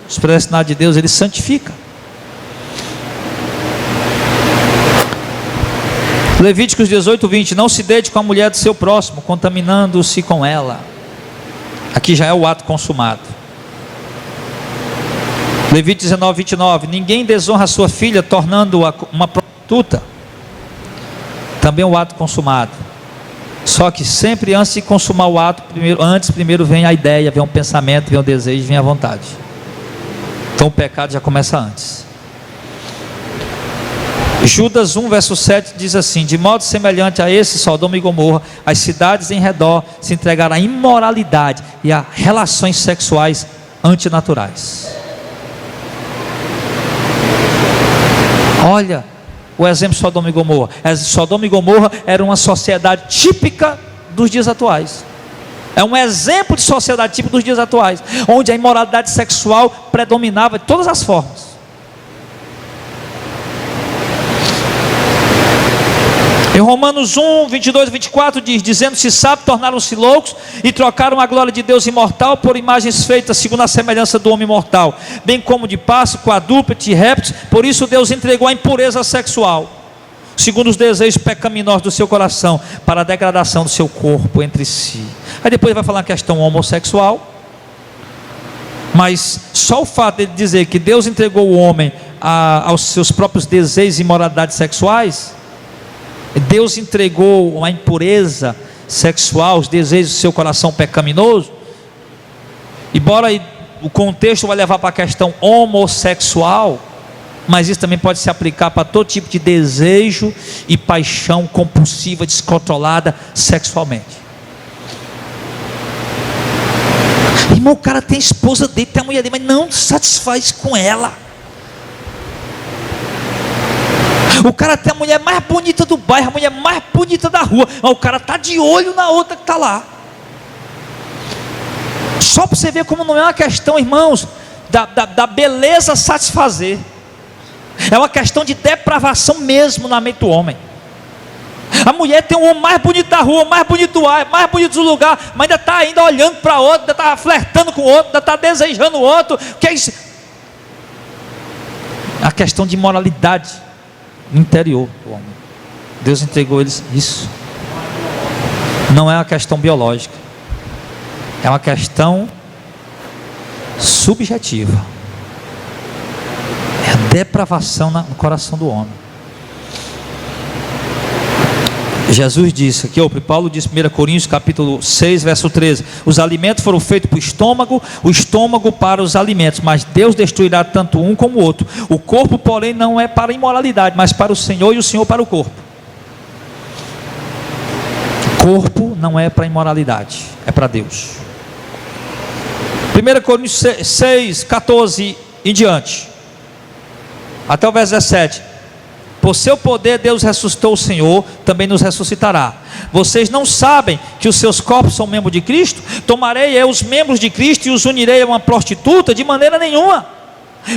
os predestinados de Deus, eles santificam. Levíticos 18:20, não se deite com a mulher do seu próximo, contaminando-se com ela. Aqui já é o ato consumado. Levíticos 19:29, ninguém desonra a sua filha, tornando-a uma prostituta. Também o ato consumado. Só que sempre antes de consumar o ato, primeiro vem a ideia, vem o pensamento, vem o desejo, vem a vontade. Então o pecado já começa antes. Judas 1 verso 7 diz assim: de modo semelhante a esse, Sodoma e Gomorra, as cidades em redor se entregaram à imoralidade e a relações sexuais antinaturais. Olha o exemplo de Sodoma e Gomorra. Sodoma e Gomorra era uma sociedade típica dos dias atuais. É um exemplo de sociedade típica dos dias atuais, onde a imoralidade sexual predominava de todas as formas. Em Romanos 1, 22 e 24 diz: dizendo-se sábio, tornaram-se loucos e trocaram a glória de Deus imortal por imagens feitas segundo a semelhança do homem mortal, bem como de pássaro, quadrúpede e répteis. Por isso Deus entregou a impureza sexual, segundo os desejos pecaminosos do seu coração, para a degradação do seu corpo entre si. Aí depois vai falar a questão homossexual. Mas só o fato de dizer que Deus entregou o homem aos seus próprios desejos e imoralidades sexuais. Deus entregou uma impureza sexual, os desejos do seu coração pecaminoso. Embora o contexto vai levar para a questão homossexual, mas isso também pode se aplicar para todo tipo de desejo e paixão compulsiva, descontrolada sexualmente. Irmão, o cara tem a esposa dele, tem a mulher dele, mas não satisfaz com ela. O cara tem a mulher mais bonita do bairro, a mulher mais bonita da rua, mas o cara está de olho na outra que está lá. Só para você ver como não é uma questão, irmãos, da beleza satisfazer. É uma questão de depravação mesmo na mente do homem. A mulher tem um homem mais bonito da rua, mais bonito do ar, mais bonito do lugar, mas ainda está ainda olhando para outro, ainda está flertando com o outro, ainda está desejando o outro. O que é isso? A questão de moralidade interior do homem. Deus entregou eles isso. Não é uma questão biológica, é uma questão subjetiva. É a depravação no coração do homem. Jesus disse aqui, Paulo disse em 1 Coríntios capítulo 6, verso 13: os alimentos foram feitos para o estômago para os alimentos, mas Deus destruirá tanto um como o outro. O corpo, porém, não é para a imoralidade, mas para o Senhor, e o Senhor para o corpo. O corpo não é para a imoralidade, é para Deus. 1 Coríntios 6, 14 em diante, até o verso 17: por seu poder Deus ressuscitou o Senhor, também nos ressuscitará. Vocês não sabem que os seus corpos são membros de Cristo? Tomarei eu os membros de Cristo e os unirei a uma prostituta? De maneira nenhuma.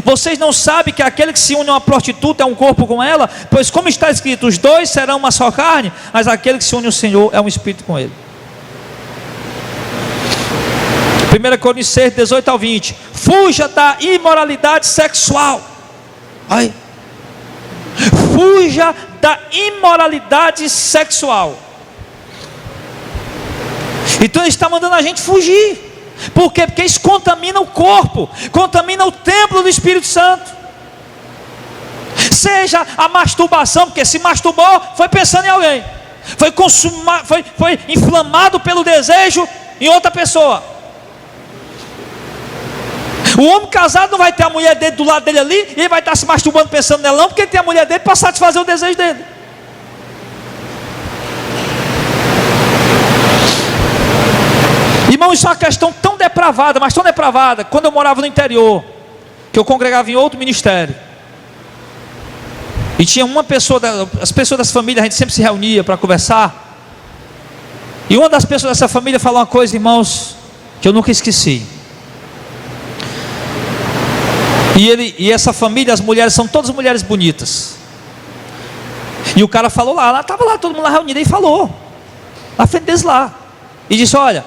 Vocês não sabem que aquele que se une a uma prostituta é um corpo com ela? Pois como está escrito, os dois serão uma só carne. Mas aquele que se une ao Senhor é um espírito com ele. 1 Coríntios 6, 18 ao 20: fuja da imoralidade sexual. Ai. Fuja da imoralidade sexual. Então ele está mandando a gente fugir. Por quê? Porque isso contamina o corpo, contamina o templo do Espírito Santo. Seja a masturbação, porque se masturbou, foi pensando em alguém, foi inflamado pelo desejo em outra pessoa. O homem casado não vai ter a mulher dele do lado dele ali, e ele vai estar se masturbando pensando nela não, porque ele tem a mulher dele para satisfazer o desejo dele. Irmão, isso é uma questão tão depravada, mas tão depravada. Quando eu morava no interior, que eu congregava em outro ministério, e tinha uma pessoa, as pessoas dessa família, a gente sempre se reunia para conversar, e uma das pessoas dessa família falou uma coisa, irmãos, que eu nunca esqueci. E essa família, as mulheres são todas mulheres bonitas. E o cara falou lá estava lá, todo mundo lá reunido, e falou, na frente deles lá, e disse: olha,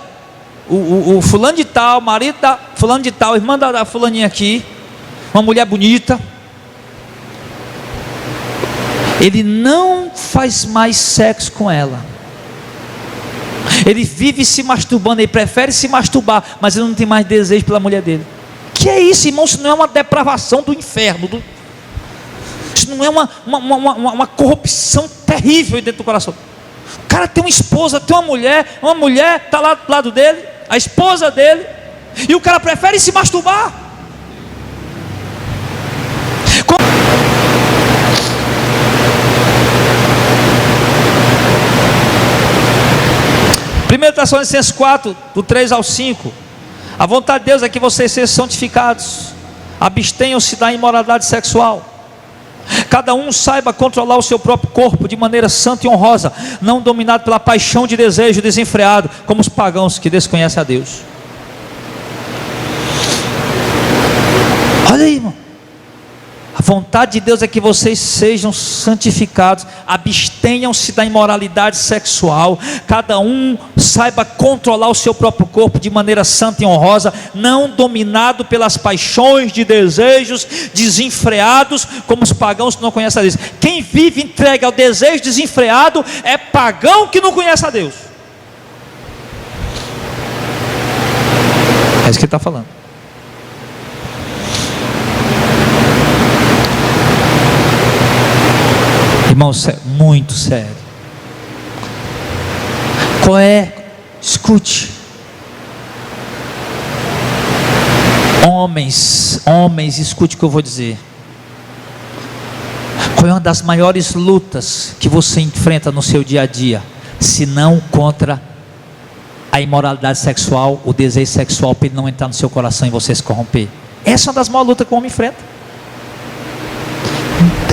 o fulano de tal, marido da fulano de tal, irmã da fulaninha aqui, uma mulher bonita, ele não faz mais sexo com ela, ele vive se masturbando, ele prefere se masturbar, mas ele não tem mais desejo pela mulher dele. Que é isso, irmão? Isso não é uma depravação do inferno, isso não é uma corrupção terrível dentro do coração. O cara tem uma esposa, tem uma mulher está lá do lado dele, a esposa dele, e o cara prefere se masturbar. 1 Tessalonicenses 4, do 3 ao 5: a vontade de Deus é que vocês sejam santificados, abstenham-se da imoralidade sexual, cada um saiba controlar o seu próprio corpo de maneira santa e honrosa, não dominado pela paixão de desejo desenfreado, como os pagãos que desconhecem a Deus. Olha aí, irmão, a vontade de Deus é que vocês sejam santificados, abstenham-se da imoralidade sexual, cada um saiba controlar o seu próprio corpo de maneira santa e honrosa, não dominado pelas paixões de desejos desenfreados, como os pagãos que não conhecem a Deus. Quem vive entregue ao desejo desenfreado é pagão que não conhece a Deus. É isso que ele está falando. Irmão, muito sério. Qual é? Escute. Homens, escute o que eu vou dizer. Qual é uma das maiores lutas que você enfrenta no seu dia a dia? Se não contra a imoralidade sexual, o desejo sexual, para ele não entrar no seu coração e você se corromper. Essa é uma das maiores lutas que o homem enfrenta.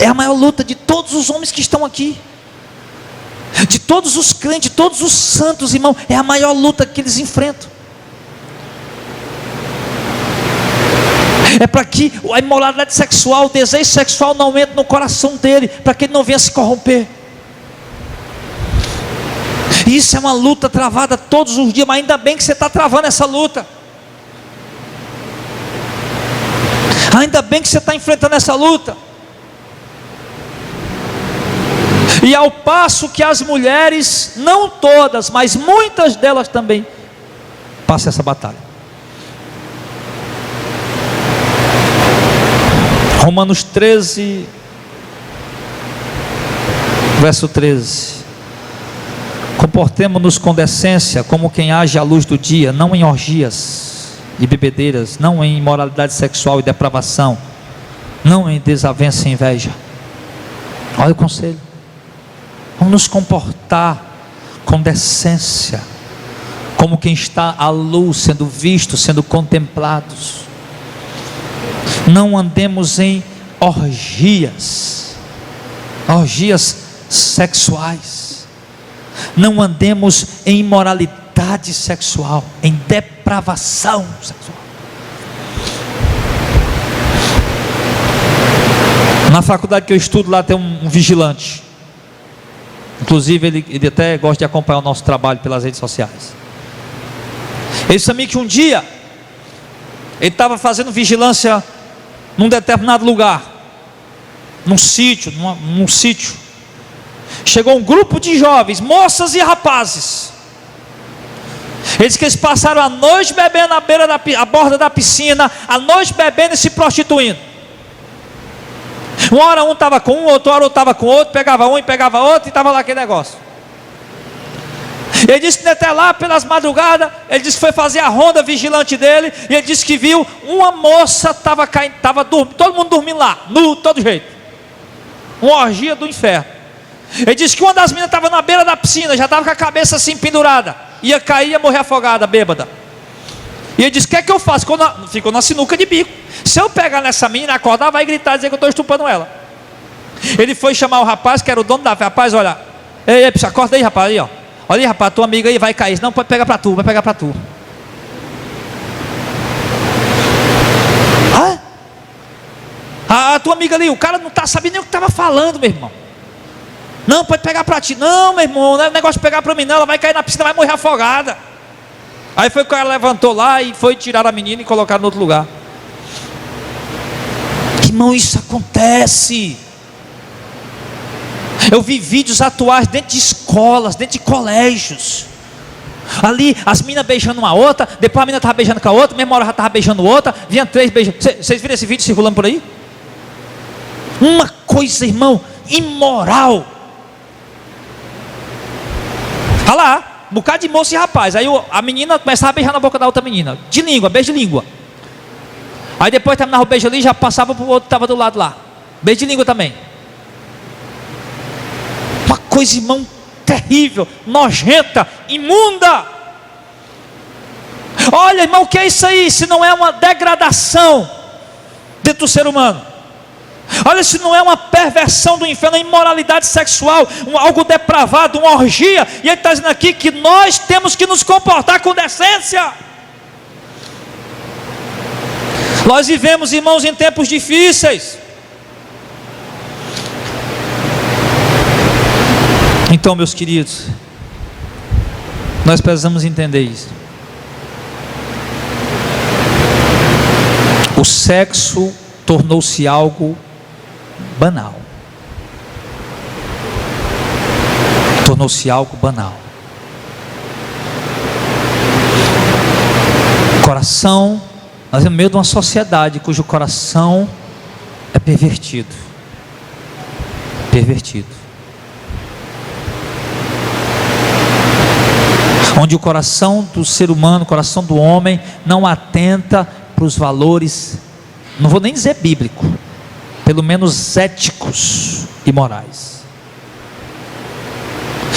É a maior luta de todos os homens que estão aqui, de todos os crentes, de todos os santos, irmão. É a maior luta que eles enfrentam. É para que a imoralidade sexual, o desejo sexual não entre no coração dele, para que ele não venha se corromper. Isso é uma luta travada todos os dias, mas ainda bem que você está travando essa luta. Ainda bem que você está enfrentando essa luta. E ao passo que as mulheres, não todas, mas muitas delas também, passam essa batalha. Romanos 13, verso 13. Comportemo-nos com decência, como quem age à luz do dia, não em orgias e bebedeiras, não em imoralidade sexual e depravação, não em desavença e inveja. Olha o conselho. Vamos nos comportar com decência, como quem está à luz, sendo visto, sendo contemplados. Não andemos em orgias sexuais. Não andemos em imoralidade sexual, em depravação sexual. Na faculdade que eu estudo, lá tem um vigilante. Inclusive ele até gosta de acompanhar o nosso trabalho pelas redes sociais. Ele disse a mim que um dia ele estava fazendo vigilância num determinado lugar, num sítio. Chegou um grupo de jovens, moças e rapazes. Eles que eles passaram a noite bebendo à borda da piscina, a noite bebendo e se prostituindo. Uma hora um estava com um, outra hora estava com outro, pegava um e pegava outro, e estava lá aquele negócio. Ele disse que até lá pelas madrugadas, ele disse que foi fazer a ronda vigilante dele, e ele disse que viu uma moça estava caindo, estava dormindo, todo mundo dormindo lá, nu, de todo jeito. Uma orgia do inferno. Ele disse que uma das meninas estava na beira da piscina, já estava com a cabeça assim pendurada, ia cair, ia morrer afogada, bêbada. E ele disse: o que é que eu faço? Ficou na sinuca de bico. Se eu pegar nessa menina, acordar, vai gritar, dizer que eu estou estuprando ela. Ele foi chamar o rapaz, que era o dono da... Rapaz, olha, ei, acorda aí, rapaz, aí, ó. Olha aí, rapaz, tua amiga aí vai cair. Não, pode pegar para tu, vai pegar para tu. A tua amiga ali, o cara não está sabendo nem o que estava falando, meu irmão. Não, pode pegar para ti. Não, meu irmão, não é negócio de pegar para mim não, ela vai cair na piscina, vai morrer afogada. Aí foi que o cara levantou lá e foi tirar a menina e colocar no outro lugar. Irmão, isso acontece. Eu vi vídeos atuais dentro de escolas, dentro de colégios. Ali, as meninas beijando uma outra, depois a menina estava beijando com a outra, mesma hora já estava beijando outra, vinha 3 beijando. Vocês viram esse vídeo circulando por aí? Uma coisa, irmão, imoral. Olha lá, um bocado de moça e rapaz. Aí a menina começava a beijar na boca da outra menina, de língua, beijo de língua. Aí depois terminava o beijo ali, já passava para o outro que estava do lado lá, beijo de língua também. Uma coisa, irmão, terrível, nojenta, imunda. Olha, irmão, o que é isso aí? Se não é uma degradação dentro do ser humano. Olha, se não é uma perversão do inferno, uma imoralidade sexual, algo depravado, uma orgia. E ele está dizendo aqui que nós temos que nos comportar com decência. Nós vivemos, irmãos, em tempos difíceis. Então, meus queridos, nós precisamos entender isso. O sexo tornou-se algo banal. Tornou-se algo banal. Coração, nós temos medo de uma sociedade cujo coração é pervertido. Pervertido. onde o coração do ser humano, o coração do homem, não atenta para os valores, não vou nem dizer bíblico, pelo menos éticos e morais.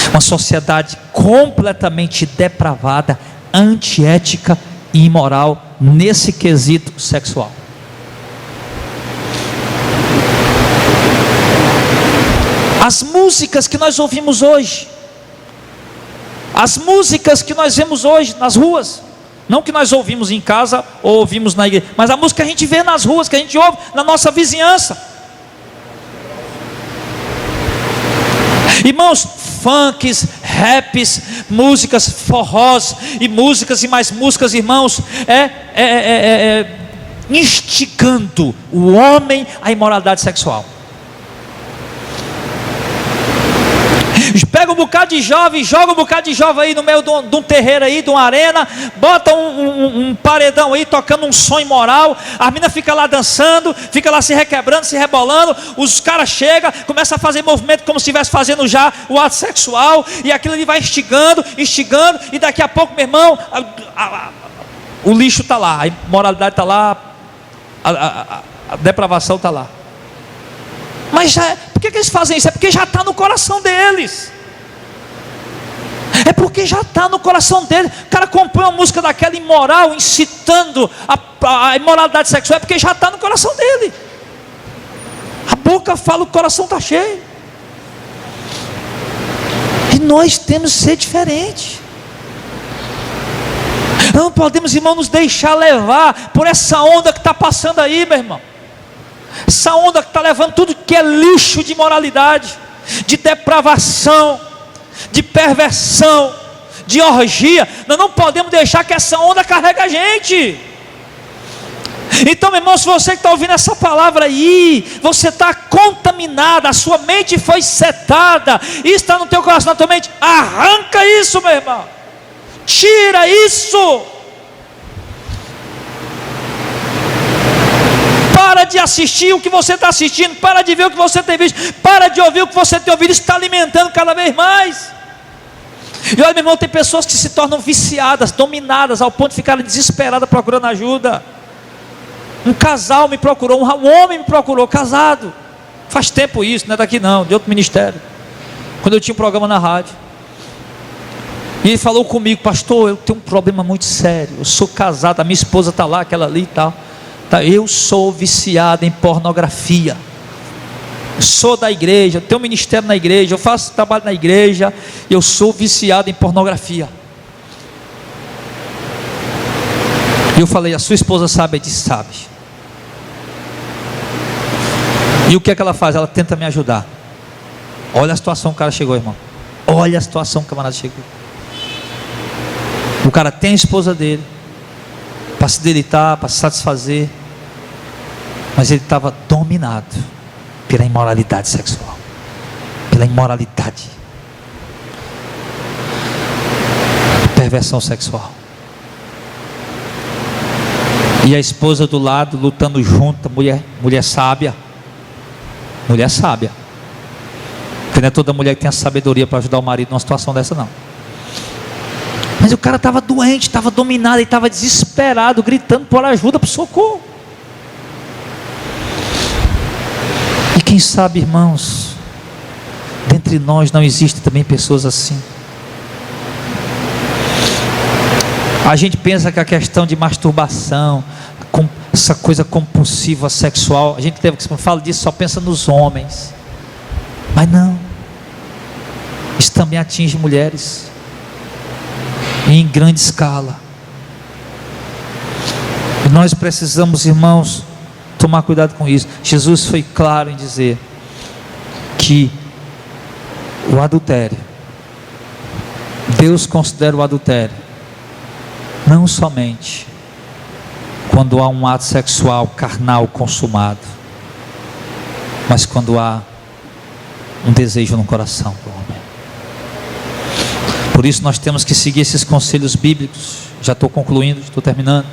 Uma sociedade completamente depravada, antiética e imoral nesse quesito sexual. As músicas que nós ouvimos hoje, as músicas que nós vemos hoje nas ruas, não que nós ouvimos em casa ou ouvimos na igreja, mas a música que a gente vê nas ruas, que a gente ouve na nossa vizinhança. Irmãos, funks, raps, músicas forrós e músicas e mais músicas, irmãos, instigando o homem à imoralidade sexual. Pega um bocado de jovem, joga um bocado de jovem aí no meio de um terreiro aí, de uma arena, bota um paredão aí, tocando um som imoral, a menina fica lá dançando, fica lá se requebrando, se rebolando, os caras chegam, começam a fazer movimento como se estivesse fazendo já o ato sexual, e aquilo ali vai instigando, e daqui a pouco, meu irmão, o lixo está lá, a imoralidade está lá, a depravação está lá. Mas por que eles fazem isso? É porque já está no coração deles. É porque já está no coração deles. O cara compõe uma música daquela imoral, incitando a imoralidade sexual, é porque já está no coração dele. A boca fala, o coração está cheio. E nós temos que ser diferentes. Não podemos, irmão, nos deixar levar por essa onda que está passando aí, meu irmão. Essa onda que está levando tudo que é lixo de moralidade, de depravação, de perversão, de orgia. Nós não podemos deixar que essa onda carregue a gente. Então, meu irmão, se você que está ouvindo essa palavra aí, você está contaminado, a sua mente foi setada, isso está no teu coração, na tua mente, arranca isso, meu irmão, tira isso. Para de assistir o que você está assistindo, para de ver o que você tem visto, para de ouvir o que você tem ouvido, isso está alimentando cada vez mais. E olha, meu irmão, tem pessoas que se tornam viciadas, dominadas, ao ponto de ficarem desesperadas procurando ajuda. Um casal me procurou, um homem me procurou, casado, faz tempo isso, não é daqui não, de outro ministério, quando eu tinha um programa na rádio, e ele falou comigo: pastor, eu tenho um problema muito sério, eu sou casado, a minha esposa está lá, aquela ali e tal, eu sou viciado em pornografia, sou da igreja, tenho um ministério na igreja, eu faço trabalho na igreja, eu sou viciado em pornografia. E eu falei: a sua esposa sabe? Ele disse: sabe. E o que é que ela faz? Ela tenta me ajudar. Olha a situação que o cara chegou, irmão. Olha a situação que o camarada chegou. O cara tem a esposa dele para se deleitar, para se satisfazer, mas ele estava dominado pela imoralidade sexual, pela imoralidade, perversão sexual. E a esposa do lado lutando junto, mulher sábia, porque não é toda mulher que tem a sabedoria para ajudar o marido numa situação dessa não. Mas o cara estava doente, estava dominado, ele estava desesperado, gritando por ajuda, por socorro. E quem sabe, irmãos, dentre nós não existem também pessoas assim. A gente pensa que a questão de masturbação, essa coisa compulsiva sexual, a gente deve, quando fala disso, só pensa nos homens. Mas não, isso também atinge mulheres, em grande escala. E nós precisamos, irmãos, tomar cuidado com isso. Jesus foi claro em dizer que o adultério, Deus considera o adultério não somente quando há um ato sexual carnal consumado, mas quando há um desejo no coração do homem. Por isso nós temos que seguir esses conselhos bíblicos. Já estou concluindo, estou terminando.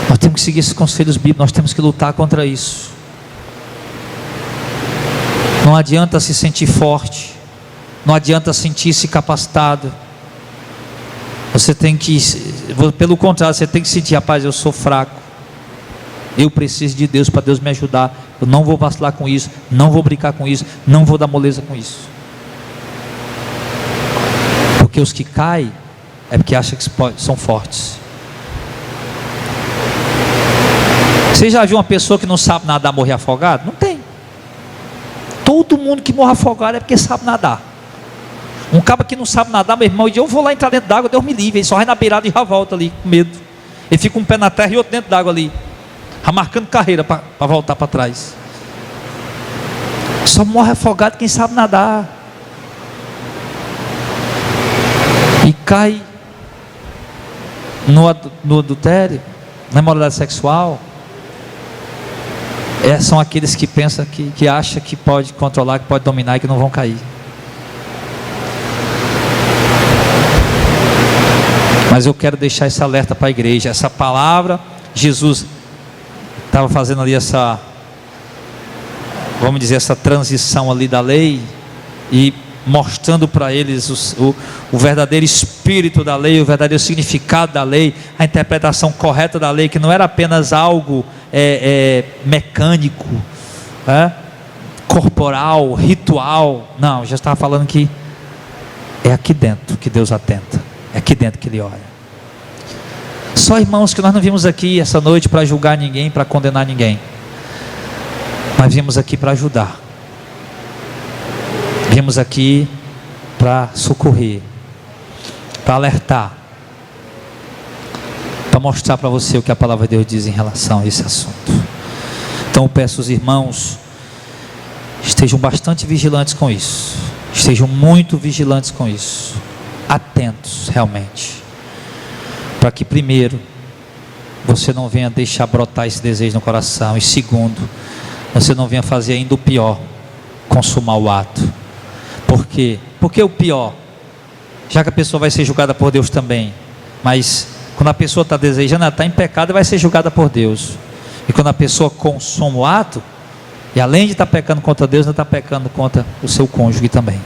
Nós temos que seguir esses conselhos bíblicos, nós temos que lutar contra isso. Não adianta se sentir forte, não adianta sentir-se capacitado, Você tem que, pelo contrário, você tem que sentir: rapaz, eu sou fraco, eu preciso de Deus para Deus me ajudar, eu não vou vacilar com isso, não vou brincar com isso, não vou dar moleza com isso. Porque os que caem é porque acham que são fortes. Você já viu uma pessoa que não sabe nadar morrer afogado? Não tem. Todo mundo que morre afogado é porque sabe nadar. Um cara que não sabe nadar, meu irmão, eu vou lá entrar dentro d'água, Deus me livre, ele só vai na beirada e já volta ali com medo. Ele fica um pé na terra e outro dentro d'água ali, já marcando carreira para voltar para trás. Só morre afogado quem sabe nadar. E cai no adultério, na imoralidade sexual. São aqueles que pensam, que acham que pode controlar, que pode dominar e que não vão cair. Mas eu quero deixar esse alerta para a igreja. Essa palavra, Jesus estava fazendo ali essa, vamos dizer, essa transição ali da lei, e mostrando para eles o verdadeiro espírito da lei, o verdadeiro significado da lei, a interpretação correta da lei, que não era apenas algo mecânico, corporal, ritual. Não, já estava falando que é aqui dentro que Deus atenta, é aqui dentro que Ele olha. Só, irmãos, que nós não vimos aqui essa noite para julgar ninguém, para condenar ninguém. Nós viemos aqui para ajudar. Viemos aqui para socorrer, para alertar, para mostrar para você o que a palavra de Deus diz em relação a esse assunto. Então eu peço aos irmãos, estejam bastante vigilantes com isso, estejam muito vigilantes com isso, atentos realmente, para que primeiro, você não venha deixar brotar esse desejo no coração, e segundo, você não venha fazer ainda o pior, consumar o ato. Por quê? Porque o pior, já que a pessoa vai ser julgada por Deus também, mas quando a pessoa está desejando, ela está em pecado e vai ser julgada por Deus. E quando a pessoa consome o ato, e além de estar pecando contra Deus, ela está pecando contra o seu cônjuge também.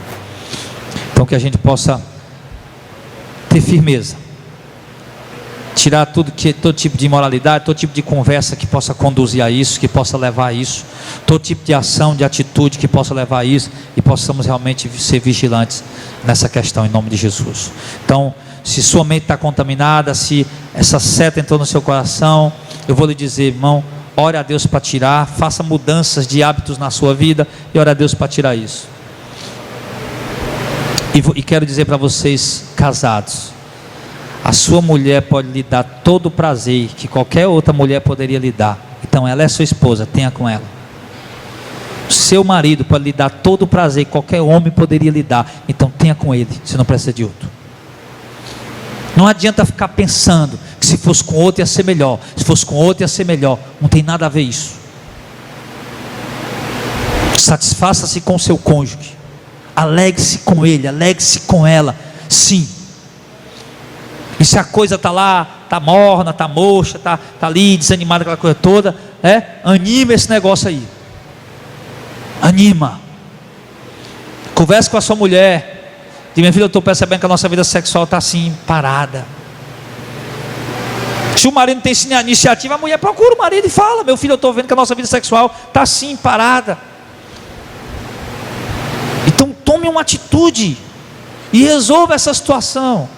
Então que a gente possa ter firmeza, tirar todo tipo de imoralidade, todo tipo de conversa que possa conduzir a isso, que possa levar a isso, todo tipo de ação, de atitude que possa levar a isso, e possamos realmente ser vigilantes nessa questão, em nome de Jesus. Então, se sua mente está contaminada, se essa seta entrou no seu coração, eu vou lhe dizer, irmão, ore a Deus para tirar, faça mudanças de hábitos na sua vida, e ore a Deus para tirar isso. E quero dizer para vocês, casados, a sua mulher pode lhe dar todo o prazer que qualquer outra mulher poderia lhe dar. Então ela é sua esposa, tenha com ela. Seu marido pode lhe dar todo o prazer que qualquer homem poderia lhe dar. Então tenha com ele, você não precisa de outro. Não adianta ficar pensando que se fosse com outro ia ser melhor, se fosse com outro ia ser melhor. Não tem nada a ver isso. Satisfaça-se com o seu cônjuge, alegre-se com ele, alegre-se com ela. Sim. E se a coisa está lá, está morna, está murcha, está ali desanimada, aquela coisa toda, anima esse negócio aí. Anima. Converse com a sua mulher. Diz: minha filha, eu estou percebendo que a nossa vida sexual está assim, parada. Se o marido não tem iniciativa, a mulher procura o marido e fala: meu filho, eu estou vendo que a nossa vida sexual está assim, parada. Então tome uma atitude e resolva essa situação.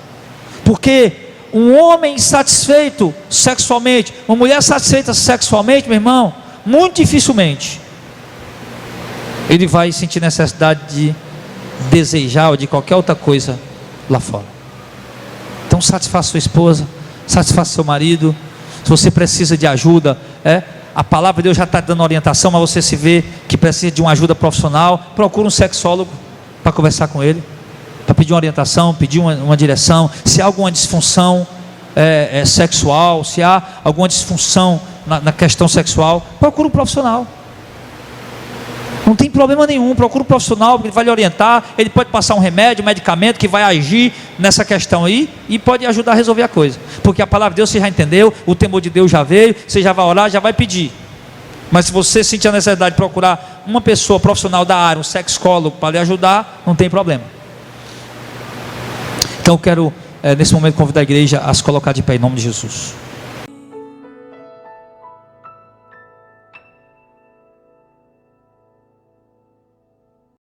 Porque um homem satisfeito sexualmente, uma mulher satisfeita sexualmente, meu irmão, muito dificilmente ele vai sentir necessidade de desejar ou de qualquer outra coisa lá fora. Então satisfaça sua esposa, satisfaça seu marido. Se você precisa de ajuda, a palavra de Deus já está dando orientação, mas você se vê que precisa de uma ajuda profissional, procura um sexólogo para conversar com ele, para pedir uma orientação, pedir uma direção. Se há alguma disfunção sexual, se há alguma disfunção na questão sexual, procura um profissional. Não tem problema nenhum, procura um profissional, porque ele vai lhe orientar. Ele pode passar um remédio, um medicamento que vai agir nessa questão aí, e pode ajudar a resolver a coisa, porque a palavra de Deus você já entendeu, o temor de Deus já veio, você já vai orar, já vai pedir. Mas se você sentir a necessidade de procurar uma pessoa profissional da área, um sexólogo, para lhe ajudar, não tem problema. Então eu quero nesse momento, convidar a igreja a se colocar de pé em nome de Jesus.